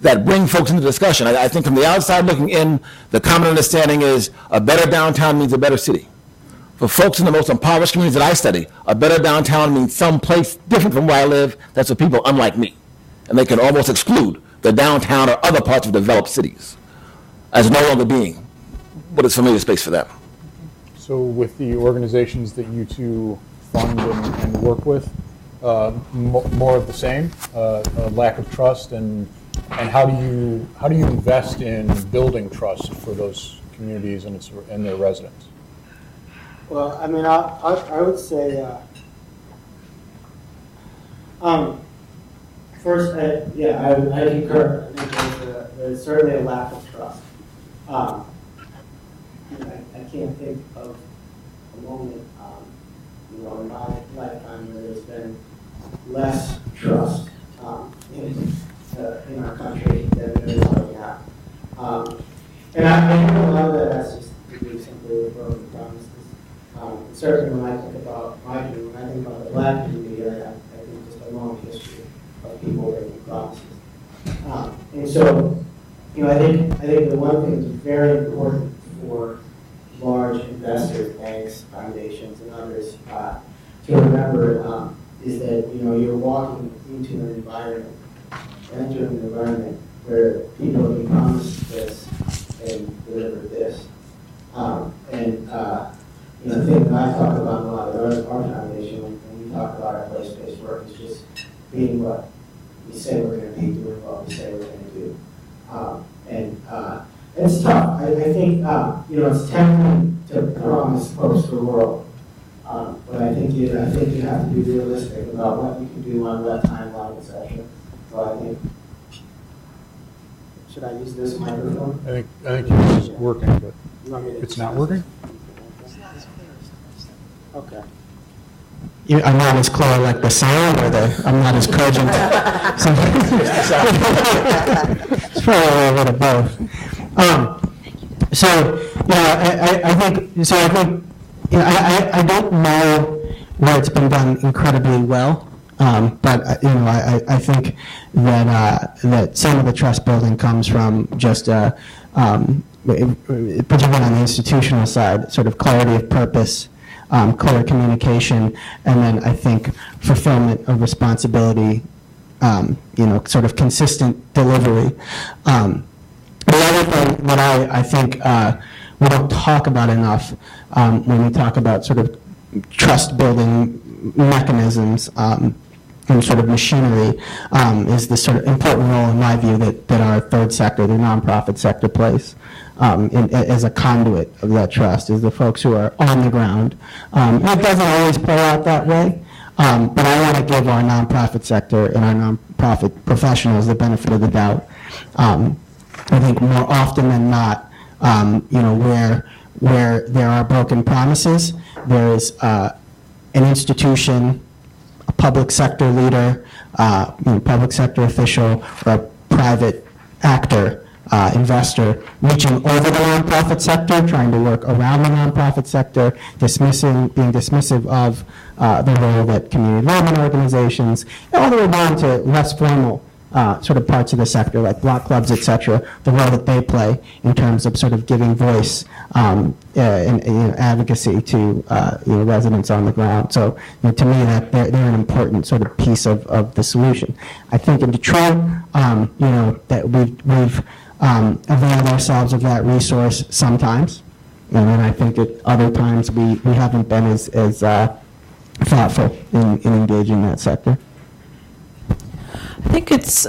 that bring folks into discussion. I think from the outside looking in, the common understanding is a better downtown means a better city. For folks in the most impoverished communities that I study, a better downtown means some place different from where I live that's for people unlike me. And they can almost exclude the downtown or other parts of developed cities as no longer being what is familiar space for them. So with the organizations that you two fund and work with, more of the same, a lack of trust, and how do you invest in building trust for those communities and their residents? Well, I mean, I would say, first, I concur. I think there's certainly a lack of trust. I can't think of a moment, in my lifetime where there's been less trust in our country than there is right now. And I think a lot of that has just to do simply with broken promises. Certainly when I think about my community, when I think about the Black community, I think just a long history of people breaking promises. And so, I think the one thing that's very important for large investors, banks, foundations, and others to remember is that you're walking into an environment, entering an environment where people have been promised this and delivered this, the thing that I talk about a lot with our foundation when we talk about our place-based work is just being what we say we're going to be, doing what we say we're going to do. And it's tough. I think, it's tempting to promise folks the world. But I think you have to be realistic about what you can do on what timeline, etc. So I think, should I use this microphone? I think yours is working, but You want me to it's not working? Okay. I'm not as clear like the sound, or I'm not as cogent. It's probably a little bit of both. I don't know where it's been done incredibly well, but I think that some of the trust building comes from just particularly on the institutional side, sort of clarity of purpose, clear communication, and then I think fulfillment of responsibility, sort of consistent delivery. The other thing that I think we don't talk about enough when we talk about sort of trust building mechanisms and sort of machinery is the sort of important role, in my view, that our third sector, the nonprofit sector, plays as a conduit of that trust, is the folks who are on the ground. It doesn't always play out that way, but I want to give our nonprofit sector and our nonprofit professionals the benefit of the doubt. I think more often than not, where there are broken promises, there is an institution, a public sector leader, public sector official, or a private actor, investor, reaching over the nonprofit sector, trying to work around the nonprofit sector, being dismissive of the role that community development organizations, and all the way down to less formal sort of parts of the sector, like block clubs, et cetera, the role that they play in terms of sort of giving voice and advocacy to residents on the ground. So to me, that they're an important sort of piece of the solution. I think in Detroit, that we've availed ourselves of that resource sometimes, and then I think at other times we haven't been as thoughtful in engaging that sector. I think it's,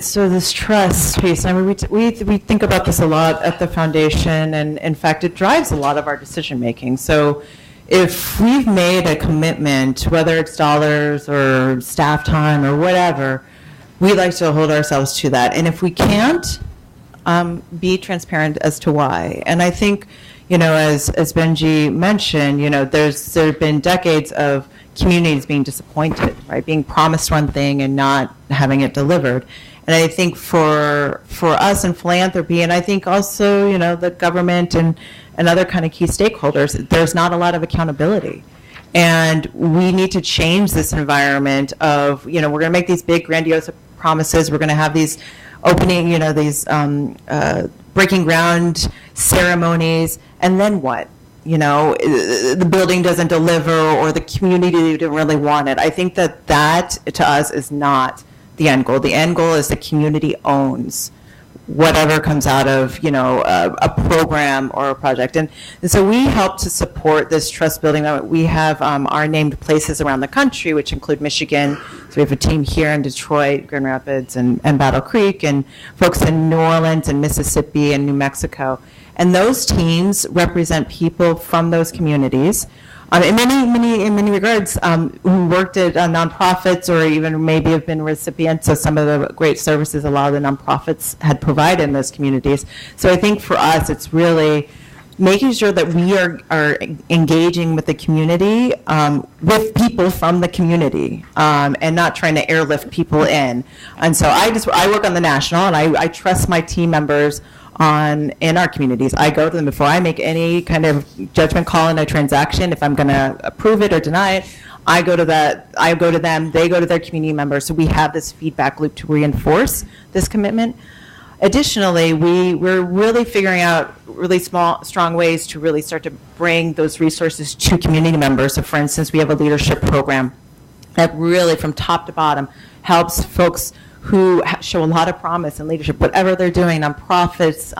so this trust piece. I mean, we think about this a lot at the foundation, and in fact, it drives a lot of our decision making. So if we've made a commitment, whether it's dollars or staff time or whatever, we like to hold ourselves to that. And if we can't, be transparent as to why. And I think, as Benjy mentioned, there have been decades of communities being disappointed, right? Being promised one thing and not having it delivered. And I think for us in philanthropy, and I think also, the government and other kind of key stakeholders, there's not a lot of accountability. And we need to change this environment of, we're going to make these big grandiose promises. We're going to have these opening, these breaking ground ceremonies, and then what? The building doesn't deliver, or the community didn't really want it. I think that to us is not the end goal. The end goal is the community owns whatever comes out of, a program or a project. And so we help to support this trust building. We have our named places around the country, which include Michigan. So we have a team here in Detroit, Grand Rapids, and Battle Creek, and folks in New Orleans and Mississippi and New Mexico. And those teams represent people from those communities, in many regards, who worked at nonprofits or even maybe have been recipients of some of the great services a lot of the nonprofits had provided in those communities. So I think for us, it's really making sure that we are engaging with the community, with people from the community, and not trying to airlift people in. And so I work on the national, and I trust my team members in our communities. I go to them before I make any kind of judgment call in a transaction. If I'm going to approve it or deny it, I go to them, they go to their community members. So we have this feedback loop to reinforce this commitment. Additionally, we're really figuring out really strong ways to really start to bring those resources to community members. So for instance, we have a leadership program that really from top to bottom helps folks who show a lot of promise and leadership, whatever they're doing, nonprofits,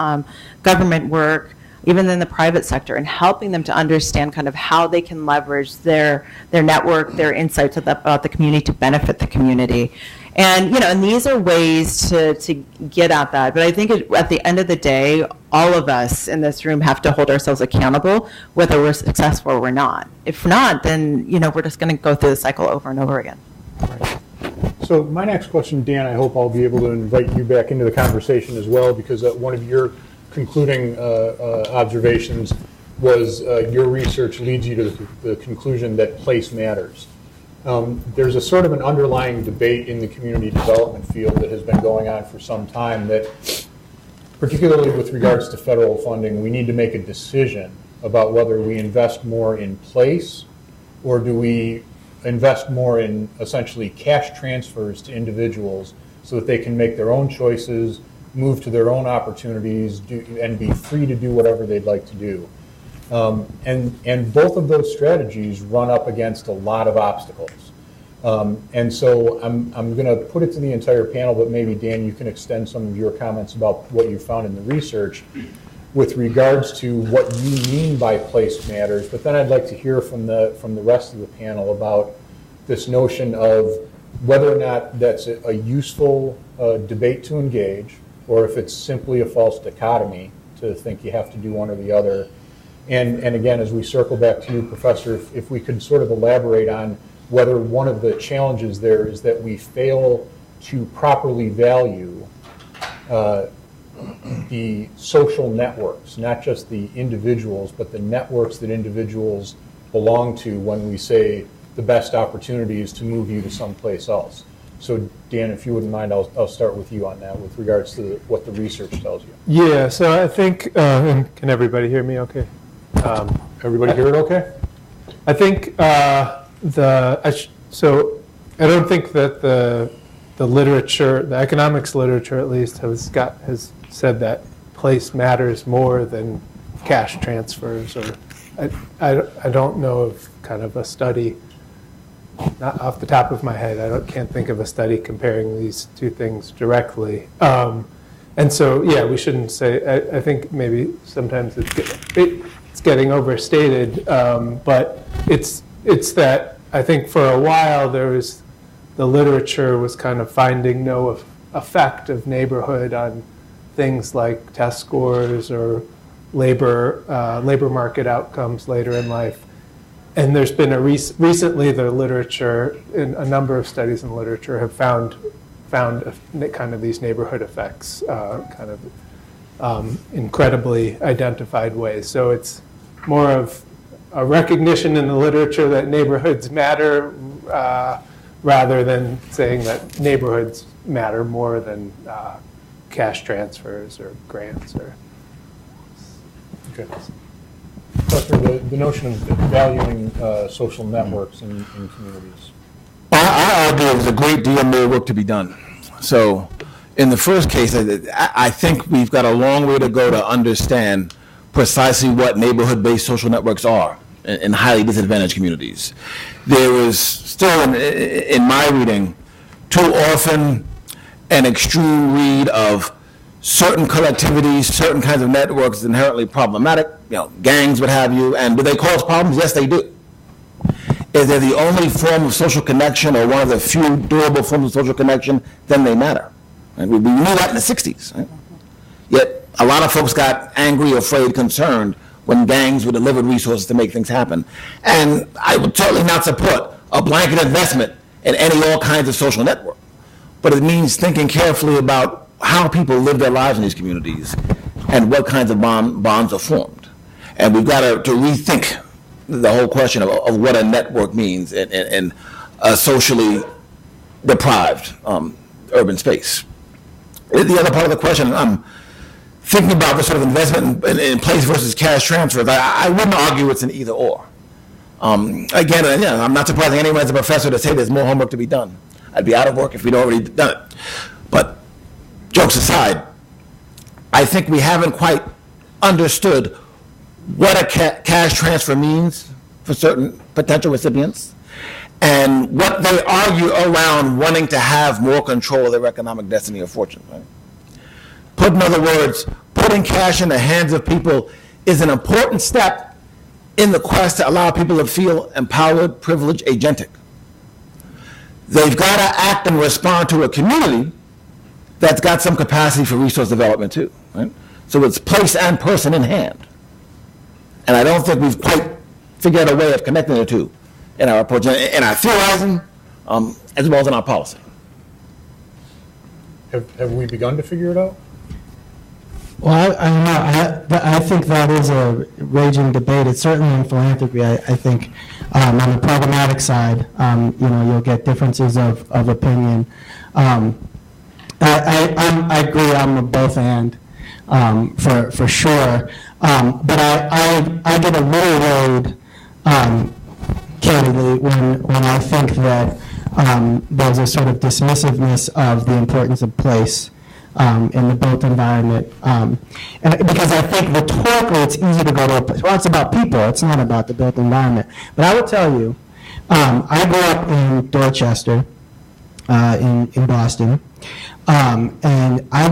government work, even in the private sector, and helping them to understand kind of how they can leverage their network, their insights about the community to benefit the community. And, and these are ways to get at that. But I think at the end of the day, all of us in this room have to hold ourselves accountable, whether we're successful or we're not. If not, then, we're just going to go through the cycle over and over again. Right. So my next question, Dan, I hope I'll be able to invite you back into the conversation as well, because one of your concluding observations was your research leads you to the conclusion that place matters. There's a sort of an underlying debate in the community development field that has been going on for some time that, particularly with regards to federal funding, we need to make a decision about whether we invest more in place or do we invest more in essentially cash transfers to individuals so that they can make their own choices, move to their own opportunities, and be free to do whatever they'd like to do. And both of those strategies run up against a lot of obstacles. And so I'm going to put it to the entire panel, but maybe, Dan, you can extend some of your comments about what you found in the research with regards to what you mean by place matters. But then I'd like to hear from the rest of the panel about this notion of whether or not that's a useful debate to engage, or if it's simply a false dichotomy to think you have to do one or the other. And again, as we circle back to you, Professor, if we could sort of elaborate on whether one of the challenges there is that we fail to properly value the social networks, not just the individuals, but the networks that individuals belong to when we say the best opportunity is to move you to someplace else. So, Dan, if you wouldn't mind, I'll start with you on that with regards to what the research tells you. Yeah, so I think, and can everybody hear me okay? Everybody hear it okay? I think so I don't think that the literature, the economics literature at least, has said that place matters more than cash transfers, or I don't know of kind of a study, not off the top of my head, can't think of a study comparing these two things directly. And so, yeah, we shouldn't say, I think maybe sometimes it's getting overstated, but it's that I think for a while the literature was kind of finding no effect of neighborhood on things like test scores or labor market outcomes later in life. And there's been recently the literature, in a number of studies in literature have found kind of these neighborhood effects kind of incredibly identified ways. So it's more of a recognition in the literature that neighborhoods matter rather than saying that neighborhoods matter more than cash transfers or grants. Okay. The notion of valuing social networks in communities. I argue there's a great deal more work to be done. So in the first case, I think we've got a long way to go to understand precisely what neighborhood-based social networks are in highly disadvantaged communities. There is still, in my reading, too often an extreme read of certain collectivities, certain kinds of networks inherently problematic, gangs, what have you, and do they cause problems? Yes, they do. If they're the only form of social connection or one of the few durable forms of social connection, then they matter. And we knew that in the 60s. Right? Yet a lot of folks got angry, afraid, concerned when gangs were delivered resources to make things happen. And I would totally not support a blanket investment in all kinds of social network. But it means thinking carefully about how people live their lives in these communities and what kinds of bonds are formed. And we've got to rethink the whole question of what a network means in a socially deprived urban space. The other part of the question, I'm thinking about the sort of investment in place versus cash transfers. I wouldn't argue it's an either or. Again, I'm not surprising anyone as a professor to say there's more homework to be done. I'd be out of work if we'd already done it. But jokes aside, I think we haven't quite understood what a cash transfer means for certain potential recipients and what they argue around wanting to have more control of their economic destiny or fortune. Right? Put in other words, putting cash in the hands of people is an important step in the quest to allow people to feel empowered, privileged, agentic. They've got to act and respond to a community that's got some capacity for resource development too, right? So it's place and person in hand. And I don't think we've quite figured out a way of connecting the two in our approach, in our theorizing, as well as in our policy. Have we begun to figure it out? Well, I don't know. I think that is a raging debate. It's certainly in philanthropy. I think on the programmatic side, you'll get differences of opinion. I agree. I'm a both and for sure. But I get a little worried, candidly, when I think that there's a sort of dismissiveness of the importance of place in the built environment. And because I think rhetorically it's easy to go to a place. Well, it's about people. It's not about the built environment. But I will tell you, I grew up in Dorchester, in Boston. And I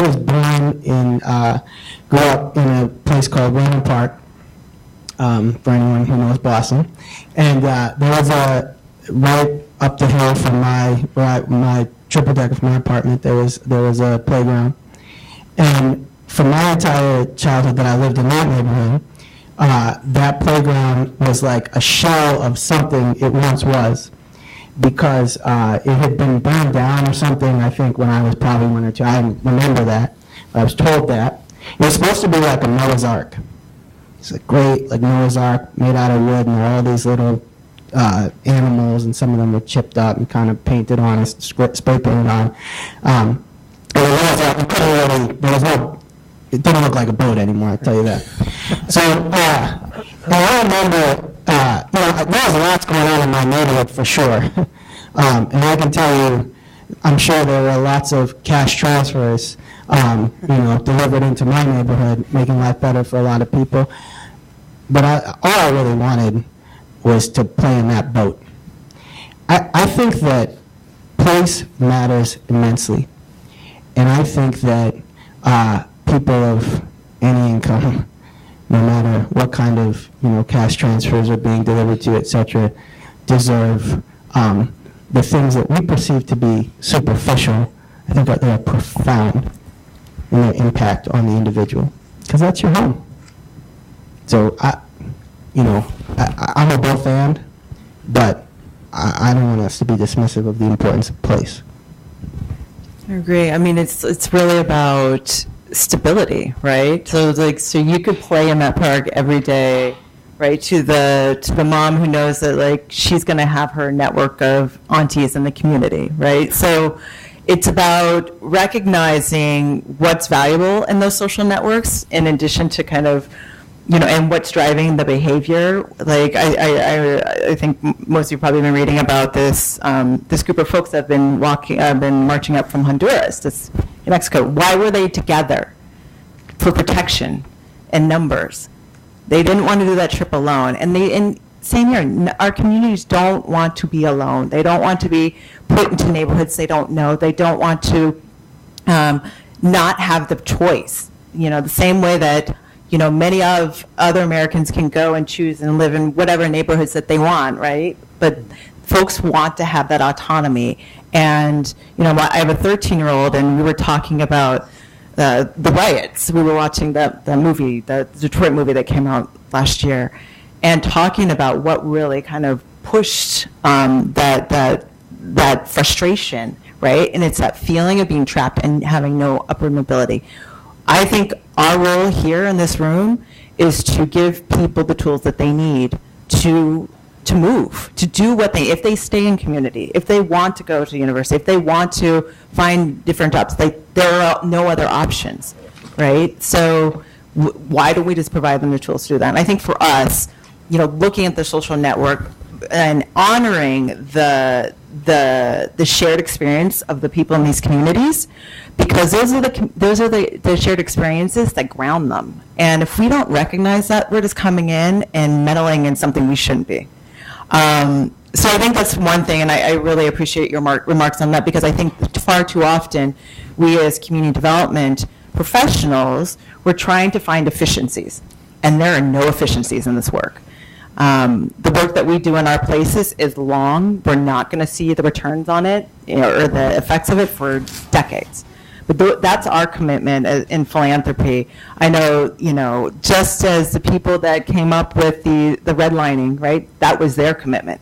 was born grew up in a place called Raymond Park, for anyone who knows Boston. And there was right up the hill from my triple decker from my apartment, there was a playground. And for my entire childhood that I lived in that neighborhood, that playground was like a shell of something it once was, because it had been burned down or something, I think, when I was probably 1 or 2. I don't remember that, but I was told that. It was supposed to be like a Noah's Ark. It's a great, like, Noah's Ark made out of wood, and there were all these little animals, and some of them were chipped up and kind of painted on and spray painted on. And it didn't look like a boat anymore, I'll tell you that. So I remember, there was lots going on in my neighborhood for sure. And I can tell you, I'm sure there were lots of cash transfers, delivered into my neighborhood, making life better for a lot of people. But all I really wanted was to play in that boat. I think that place matters immensely. And I think that people of any income, no matter what kind of cash transfers are being delivered to you, etc., deserve the things that we perceive to be superficial. I think that they are profound in their impact on the individual, because that's your home. So I'm a both and, but I don't want us to be dismissive of the importance of place. I agree. I mean, it's really about stability, right? So you could play in that park every day, right? To the mom who knows that she's going to have her network of aunties in the community, right? So it's about recognizing what's valuable in those social networks, in addition to kind of and what's driving the behavior. I think most of you probably been reading about this group of folks that have been marching up from Honduras, in Mexico. Why were they together? For protection and numbers. They didn't want to do that trip alone. And same here, our communities don't want to be alone. They don't want to be put into neighborhoods they don't know. They don't want to not have the choice. The same way that many of other Americans can go and choose and live in whatever neighborhoods that they want, right? But folks want to have that autonomy. And, I have a 13-year-old, and we were talking about the riots. We were watching the movie, the Detroit movie that came out last year, and talking about what really kind of pushed that frustration, right? And it's that feeling of being trapped and having no upward mobility. I think our role here in this room is to give people the tools that they need to move, to do if they stay in community, if they want to go to university, if they want to find different jobs, there are no other options, right? So why don't we just provide them the tools to do that? And I think for us, looking at the social network and honoring the shared experience of the people in these communities, because those are the shared experiences that ground them. And if we don't recognize that, we're just coming in and meddling in something we shouldn't be. So I think that's one thing, and I really appreciate your remarks on that, because I think far too often we as community development professionals, we're trying to find efficiencies. and there are no efficiencies in this work. The work that we do in our places is long. We're not going to see the returns on it, or the effects of it for decades. But that's our commitment in philanthropy. I know, just as the people that came up with the redlining, right, that was their commitment.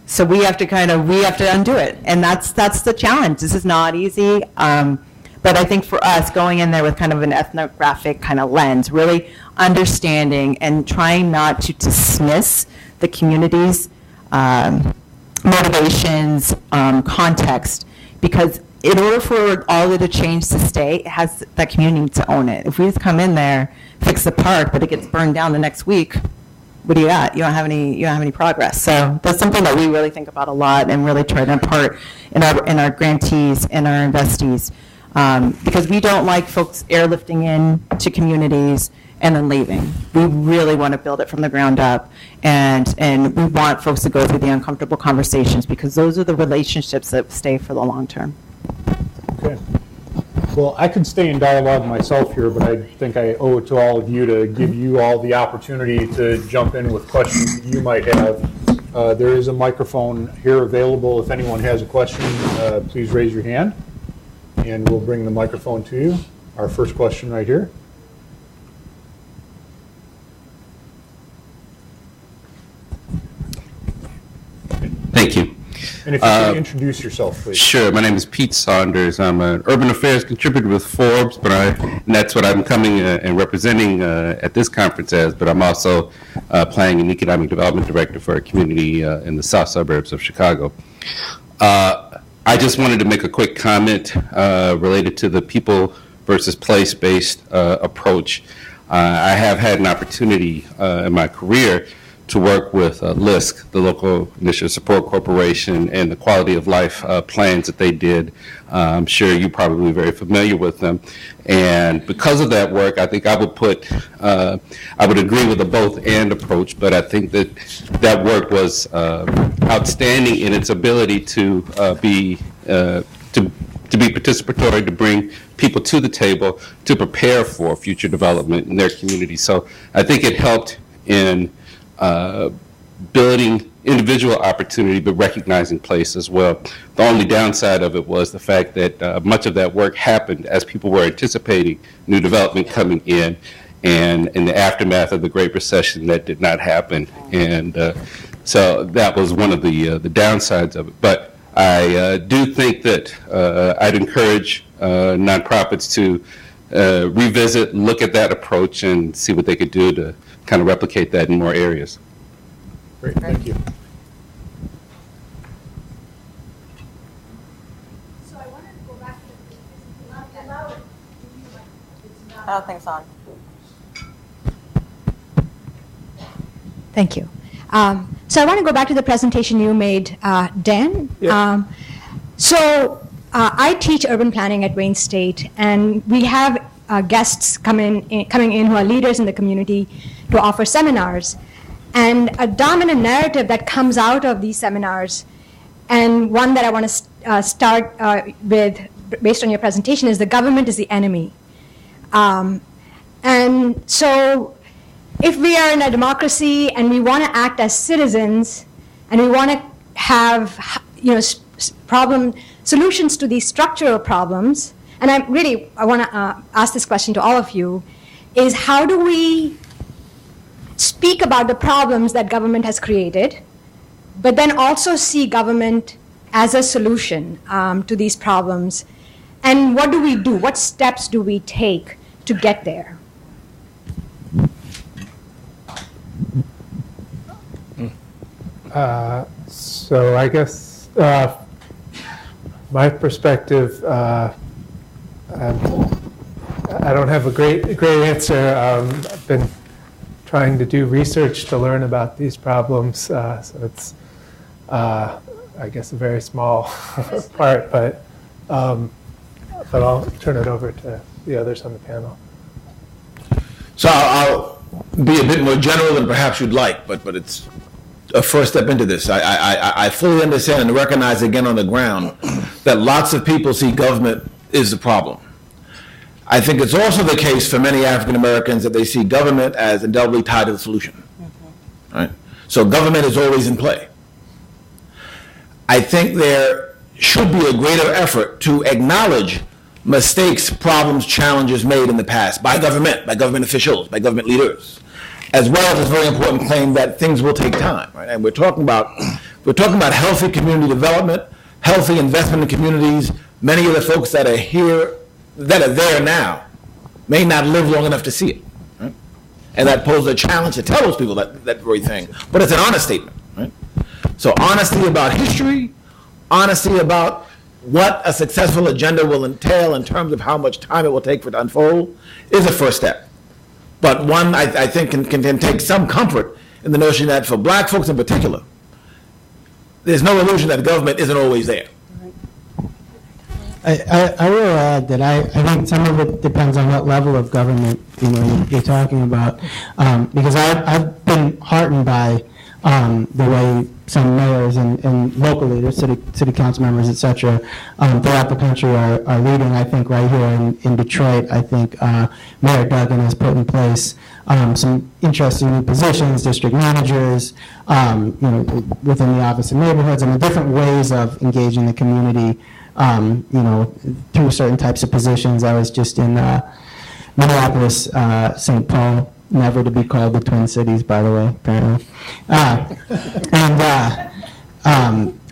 So we have to undo it. And that's the challenge. This is not easy. But I think for us, going in there with kind of an ethnographic kind of lens, really understanding and trying not to dismiss the community's motivations, context, because in order for all of it to change the state, it has that community to own it. If we just come in there, fix the park, but it gets burned down the next week, what do you got? You don't have any progress. So that's something that we really think about a lot and really try to impart in our grantees and our investees, because we don't like folks airlifting in to communities and then leaving. We really want to build it from the ground up, and we want folks to go through the uncomfortable conversations, because those are the relationships that stay for the long term. Okay. Well, I could stay in dialogue myself here, but I think I owe it to all of you to give you all the opportunity to jump in with questions that you might have. There is a microphone here available. If anyone has a question, please raise your hand, and we'll bring the microphone to you. Our first question right here. Thank you. And if you could introduce yourself, please. Sure. My name is Pete Saunders. I'm an urban affairs contributor with Forbes, and that's what I'm coming and representing at this conference as, but I'm also playing an economic development director for a community in the south suburbs of Chicago. I just wanted to make a quick comment related to the people versus place-based approach. I have had an opportunity in my career to work with LISC, the Local Initiative Support Corporation, and the quality of life plans that they did. I'm sure you're probably very familiar with them. And because of that work, I think I would agree with the both and approach, but I think that work was outstanding in its ability to be participatory, to bring people to the table to prepare for future development in their community. So I think it helped in building individual opportunity, but recognizing place as well. The only downside of it was the fact that much of that work happened as people were anticipating new development coming in, and in the aftermath of the Great Recession, that did not happen. And so that was one of the downsides of it. But I do think that I'd encourage nonprofits to revisit, look at that approach, and see what they could do to kind of replicate that in more areas. Great, thank you. So I wanted to go back to the I don't think so. Thank you. So I want to go back to the presentation you made, Dan. Yeah. I teach urban planning at Wayne State, and we have guests coming in who are leaders in the community to offer seminars. And a dominant narrative that comes out of these seminars, and one that I want to start with, based on your presentation, is the government is the enemy. And so if we are in a democracy and we want to act as citizens, and we want to have solutions to these structural problems, and I want to ask this question to all of you, is how do we speak about the problems that government has created, but then also see government as a solution to these problems? And what do we do? What steps do we take to get there? So I guess my perspective, I don't have a great answer. I've been trying to do research to learn about these problems, so it's, I guess, a very small part, but I'll turn it over to the others on the panel. So I'll be a bit more general than perhaps you'd like, but it's a first step into this. I fully understand and recognize again on the ground that lots of people see government is the problem. I think it's also the case for many African Americans that they see government as indelibly tied to the solution. Right? So government is always in play. I think there should be a greater effort to acknowledge mistakes, problems, challenges made in the past by government officials, by government leaders, as well as this very important claim that things will take time. Right? And we're talking about healthy community development, healthy investment in communities. Many of the folks that are here, that are there now, may not live long enough to see it. Right? And that poses a challenge to tell those people that very thing. But it's an honest statement. Right? So honesty about history, honesty about what a successful agenda will entail in terms of how much time it will take for it to unfold is a first step. But one I think can take some comfort in the notion that for black folks in particular, there's no illusion that government isn't always there. I will add that I think some of it depends on what level of government you're talking about, because I've been heartened by the way some mayors and local leaders, city council members, et cetera, throughout the country are leading. I think right here in Detroit, I think Mayor Duggan has put in place some interesting new positions, district managers, within the Office of Neighborhoods, and different ways of engaging the community, through certain types of positions. I was just in Minneapolis, St. Paul, never to be called the Twin Cities, by the way, apparently.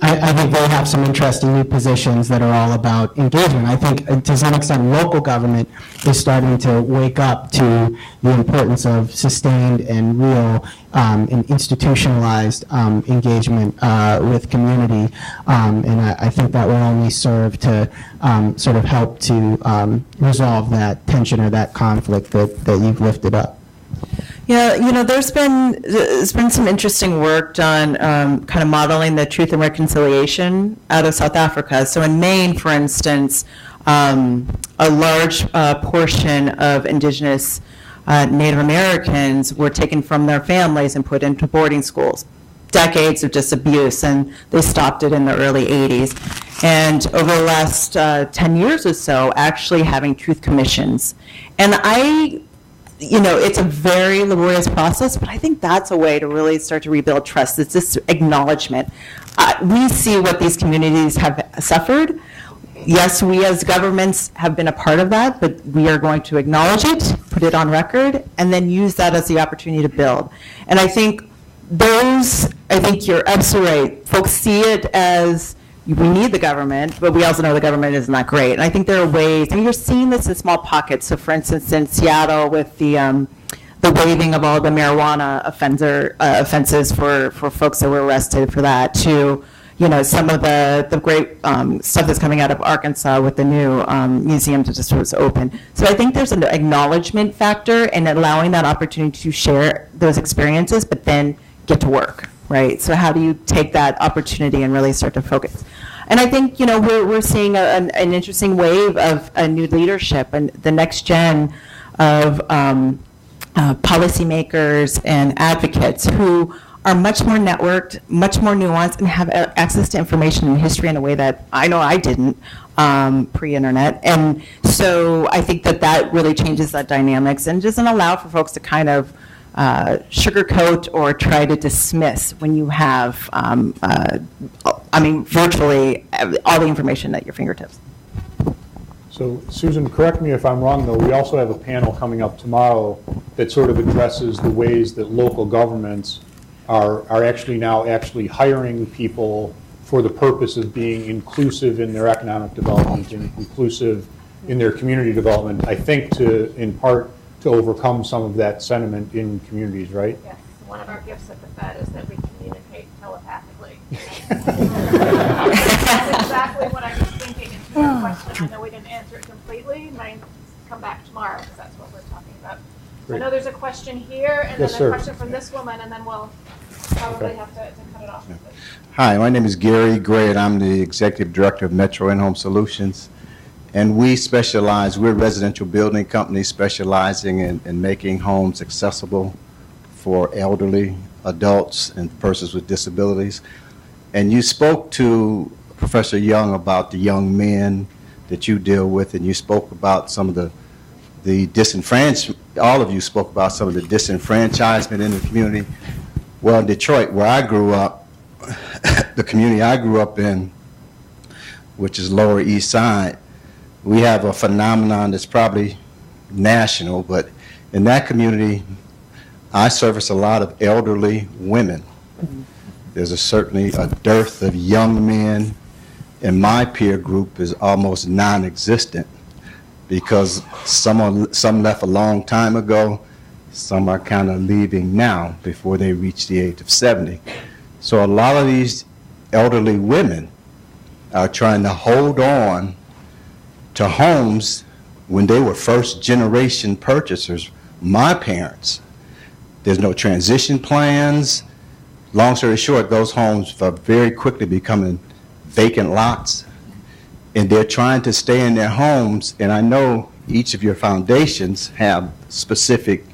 I think they have some interesting new positions that are all about engagement. I think to some extent local government is starting to wake up to the importance of sustained and real and institutionalized engagement with community. And I think that will only serve to sort of help to resolve that tension or that conflict that you've lifted up. Yeah, there's been some interesting work done kind of modeling the truth and reconciliation out of South Africa. So in Maine, for instance, a large portion of indigenous Native Americans were taken from their families and put into boarding schools. Decades of just abuse, and they stopped it in the early 80s. And over the last 10 years or so, actually having truth commissions. And it's a very laborious process, but I think that's a way to really start to rebuild trust. It's this acknowledgement. We see what these communities have suffered. Yes, we as governments have been a part of that, but we are going to acknowledge it, put it on record, and then use that as the opportunity to build. And I think you're absolutely right. Folks see it as we need the government, but we also know the government is not great. And I think there are ways, you're seeing this in small pockets. So for instance, in Seattle with the waiving of all the marijuana offenses for folks that were arrested for that, to some of the great stuff that's coming out of Arkansas with the new museum that just was open. So I think there's an acknowledgement factor in allowing that opportunity to share those experiences, but then get to work. Right. So how do you take that opportunity and really start to focus? And I think, we're seeing an interesting wave of a new leadership and the next gen of policymakers and advocates who are much more networked, much more nuanced, and have access to information and history in a way that I know I didn't pre-internet. And so I think that really changes that dynamics and doesn't allow for folks to kind of sugarcoat or try to dismiss when you have, virtually all the information at your fingertips. So, Susan, correct me if I'm wrong, though, we also have a panel coming up tomorrow that sort of addresses the ways that local governments are actually now hiring people for the purpose of being inclusive in their economic development and inclusive in their community development, I think in part, to overcome some of that sentiment in communities, right? Yes. One of our gifts at the Fed is that we communicate telepathically. That's exactly what I was thinking. And to your question, I know we didn't answer it completely. Might come back tomorrow because that's what we're talking about. Great. I know there's a question here, and then a question from this woman, and then we'll probably have to cut it off. Yeah. Hi, my name is Gerry Boyle, and I'm the Executive Director of Metro In-Home Solutions. And we're a residential building company specializing in making homes accessible for elderly adults and persons with disabilities. And you spoke to Professor Young about the young men that you deal with, and you spoke about some of the the all of you spoke about some of the disenfranchisement in the community. Well, in Detroit, where I grew up, the community I grew up in, which is Lower East Side, we have a phenomenon that's probably national, but in that community, I service a lot of elderly women. There's certainly a dearth of young men, and my peer group is almost non-existent because some left a long time ago, some are kind of leaving now before they reach the age of 70. So a lot of these elderly women are trying to hold on to homes when they were first generation purchasers, my parents. There's no transition plans. Long story short, those homes are very quickly becoming vacant lots, and they're trying to stay in their homes. And I know each of your foundations have specific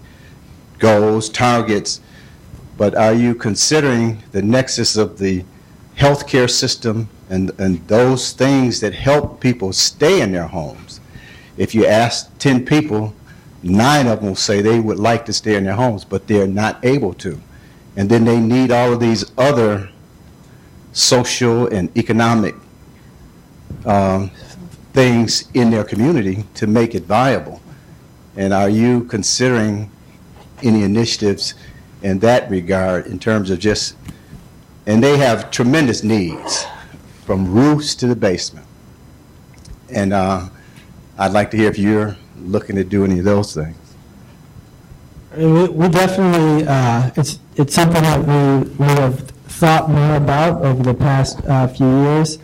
goals, targets, but are you considering the nexus of the healthcare system and those things that help people stay in their homes? If you ask 10 people, 9 of them will say they would like to stay in their homes, but they're not able to. And then they need all of these other social and economic things in their community to make it viable. And are you considering any initiatives in that regard in terms of just, and they have tremendous needs from roofs to the basement. And I'd like to hear if you're looking to do any of those things. We definitely, it's something that we have thought more about over the past few years.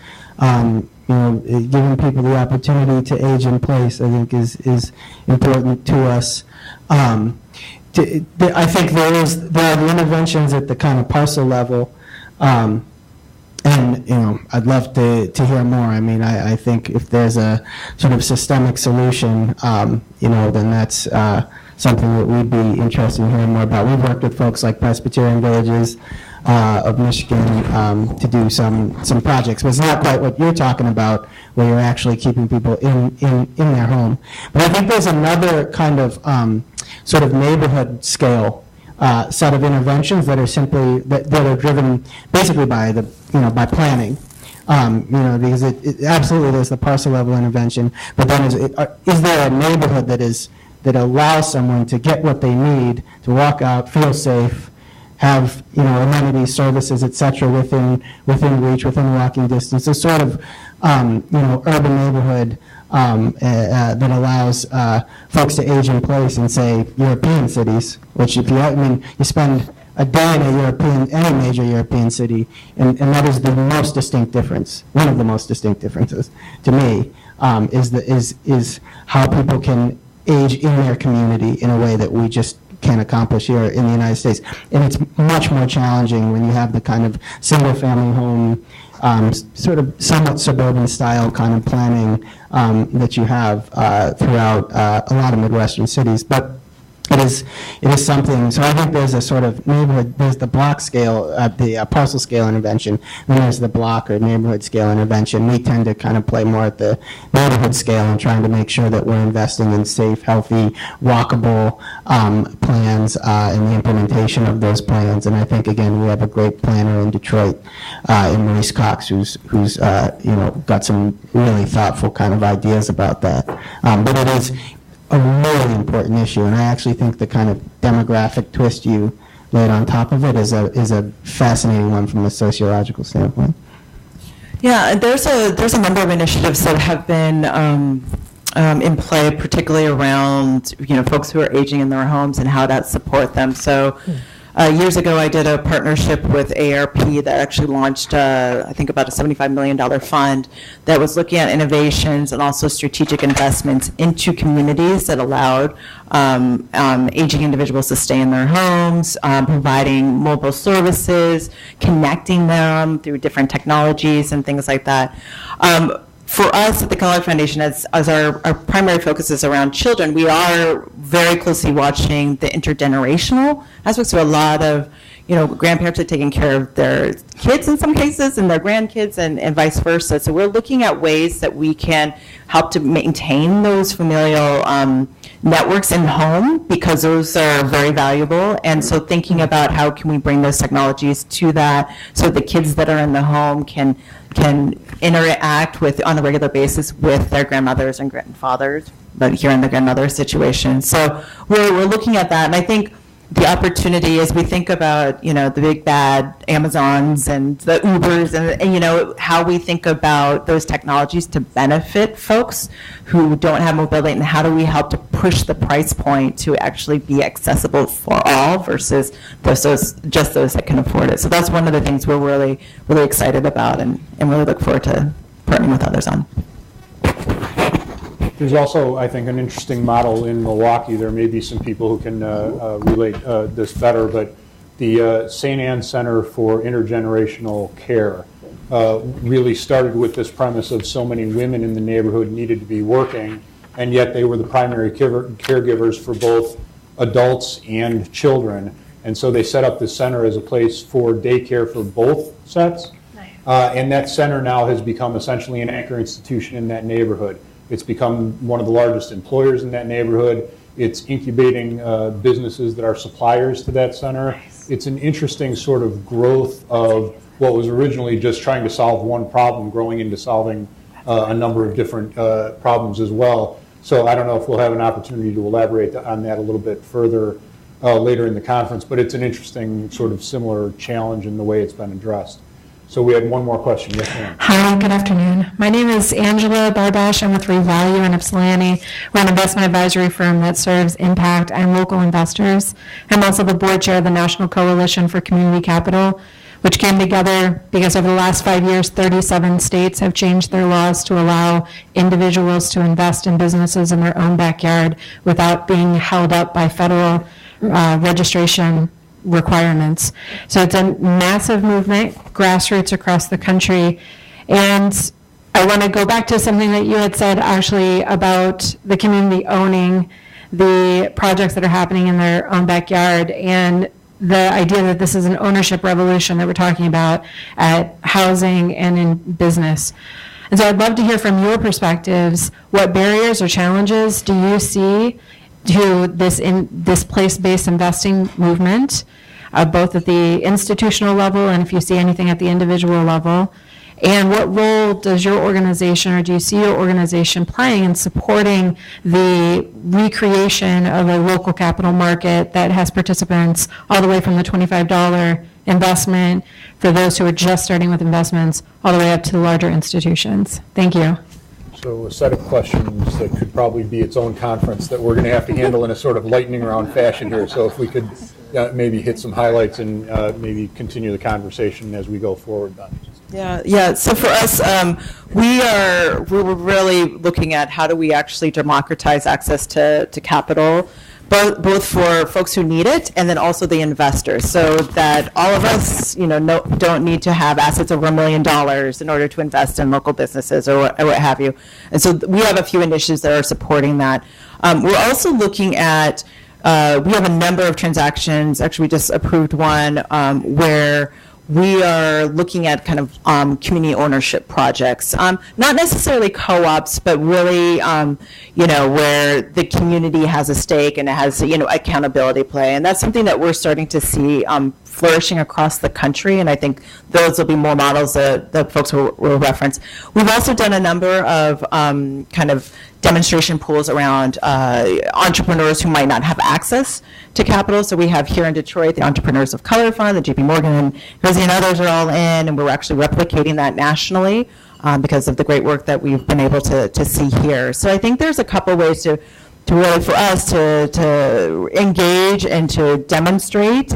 Giving people the opportunity to age in place, I think, is important to us. I think there are the interventions at the kind of parcel level, and I'd love to hear more. I mean, I think if there's a sort of systemic solution, then that's something that we'd be interested in hearing more about. We've worked with folks like Presbyterian Villages of Michigan to do some projects, but it's not quite what you're talking about, where you're actually keeping people in their home. But I think there's another kind of sort of neighborhood scale set of interventions that are simply that are driven basically by by planning. Because it absolutely there's the parcel level intervention, but then is there a neighborhood that allows someone to get what they need to walk out, feel safe, have amenities, services, etc. within reach, within walking distance. A sort of urban neighborhood that allows folks to age in place in, say, European cities. Which, if you spend a day in any major European city, and that is the most distinct difference. One of the most distinct differences to me is how people can age in their community in a way that we just can't accomplish here in the United States. And it's much more challenging when you have the kind of single-family home, sort of somewhat suburban style kind of planning that you have throughout a lot of Midwestern cities. But it is something. So I think there's a sort of neighborhood. There's the block scale, the parcel scale intervention. Then there's the block or neighborhood scale intervention. We tend to kind of play more at the neighborhood scale and trying to make sure that we're investing in safe, healthy, walkable plans and the implementation of those plans. And I think again we have a great planner in Detroit, in Maurice Cox, who's got some really thoughtful kind of ideas about that. But it is a really important issue, and I actually think the kind of demographic twist you laid on top of it is a fascinating one from a sociological standpoint. Yeah, there's a number of initiatives that have been in play, particularly around folks who are aging in their homes and how to support them. So years ago, I did a partnership with ARP that actually launched, I think, about a $75 million fund that was looking at innovations and also strategic investments into communities that allowed aging individuals to stay in their homes, providing mobile services, connecting them through different technologies and things like that. for us at the Keller Foundation, as our primary focus is around children, we are very closely watching the intergenerational aspects. So a lot of, grandparents are taking care of their kids in some cases and their grandkids and vice versa. So we're looking at ways that we can help to maintain those familial networks in home, because those are very valuable. And so thinking about how can we bring those technologies to that so the kids that are in the home can interact on a regular basis with their grandmothers and grandfathers, but here in the grandmother situation. So we're looking at that, and I think the opportunity as we think about, the big bad Amazons and the Ubers and how we think about those technologies to benefit folks who don't have mobility, and how do we help to push the price point to actually be accessible for all versus just those that can afford it. So that's one of the things we're really, really excited about and really look forward to partnering with others on. There's also, I think, an interesting model in Milwaukee. There may be some people who can relate this better, but the St. Anne Center for Intergenerational Care really started with this premise of so many women in the neighborhood needed to be working, and yet they were the primary caregivers for both adults and children. And so they set up this center as a place for daycare for both sets. Nice. And that center now has become essentially an anchor institution in that neighborhood. It's become one of the largest employers in that neighborhood. It's incubating businesses that are suppliers to that center. Nice. It's an interesting sort of growth of what was originally just trying to solve one problem, growing into solving a number of different problems as well. So I don't know if we'll have an opportunity to elaborate on that a little bit further later in the conference, but it's an interesting sort of similar challenge in the way it's been addressed. So we had one more question. Yes, ma'am. Hi, good afternoon. My name is Angela Barbash. I'm with Revalue in Ypsilanti. We're an investment advisory firm that serves impact and local investors. I'm also the board chair of the National Coalition for Community Capital, which came together because over the last 5 years, 37 states have changed their laws to allow individuals to invest in businesses in their own backyard without being held up by federal registration requirements. So it's a massive movement, grassroots across the country. And I want to go back to something that you had said, actually, about the community owning the projects that are happening in their own backyard, and the idea that this is an ownership revolution that we're talking about at housing and in business. And so I'd love to hear from your perspectives, what barriers or challenges do you see to this place-based investing movement, both at the institutional level and if you see anything at the individual level? And what role does your organization, or do you see your organization playing in supporting the recreation of a local capital market that has participants all the way from the $25 investment for those who are just starting with investments all the way up to the larger institutions? Thank you. So a set of questions that could probably be its own conference that we're going to have to handle in a sort of lightning round fashion here. So if we could maybe hit some highlights and maybe continue the conversation as we go forward then. Yeah. So for us, we're really looking at how do we actually democratize access to capital, both for folks who need it and then also the investors, so that all of us, don't need to have assets over $1 million in order to invest in local businesses or what have you. And so we have a few initiatives that are supporting that. We're also looking at, we have a number of transactions. Actually, we just approved one where we are looking at kind of community ownership projects, not necessarily co-ops, but really, where the community has a stake and it has, accountability play. And that's something that we're starting to see flourishing across the country. And I think those will be more models that folks will reference. We've also done a number of kind of demonstration pools around entrepreneurs who might not have access to capital. So we have here in Detroit the Entrepreneurs of Color Fund, the JP Morgan and Rosie and others are all in, and we're actually replicating that nationally because of the great work that we've been able to see here. So I think there's a couple ways to really, for us to engage and to demonstrate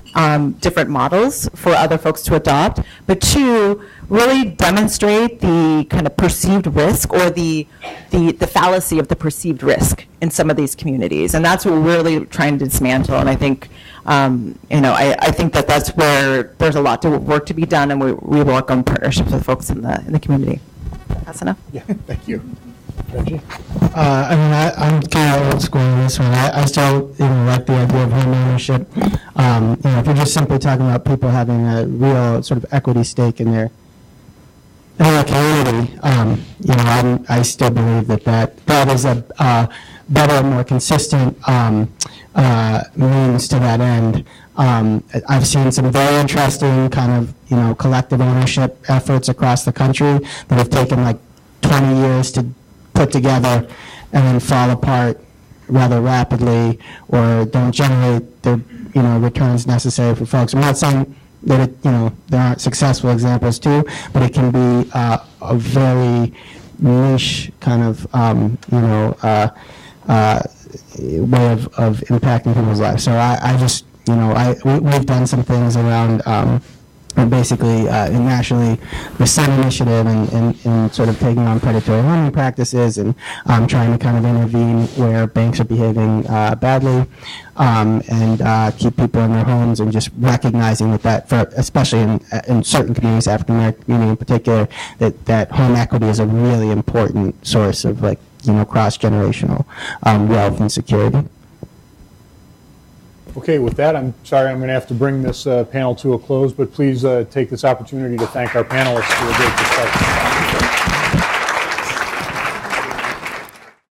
different models for other folks to adopt, but to really demonstrate the kind of perceived risk or the fallacy of the perceived risk in some of these communities. And that's what we're really trying to dismantle. And I think, I think that's where there's a lot of work to be done, and we welcome partnerships with folks in the community. That's enough. Yeah, thank you. Benjy? I mean, I'm kind of old school on this one. I still like the idea of home ownership. If you're just simply talking about people having a real sort of equity stake in their community, I still believe that is a better, more consistent means to that end. I've seen some very interesting kind of, collective ownership efforts across the country that have taken like 20 years to put together and then fall apart rather rapidly or don't generate the, returns necessary for folks. I'm not saying that, there aren't successful examples too, but it can be a very niche kind of, way of impacting people's lives. So I just, we've done some things around basically nationally the Sun Initiative and sort of taking on predatory lending practices and trying to kind of intervene where banks are behaving badly and keep people in their homes and just recognizing that especially in certain communities, African American community in particular, that home equity is a really important source of cross-generational wealth and security. Okay, with that, I'm sorry I'm going to have to bring this panel to a close, but please take this opportunity to thank our panelists for a great discussion.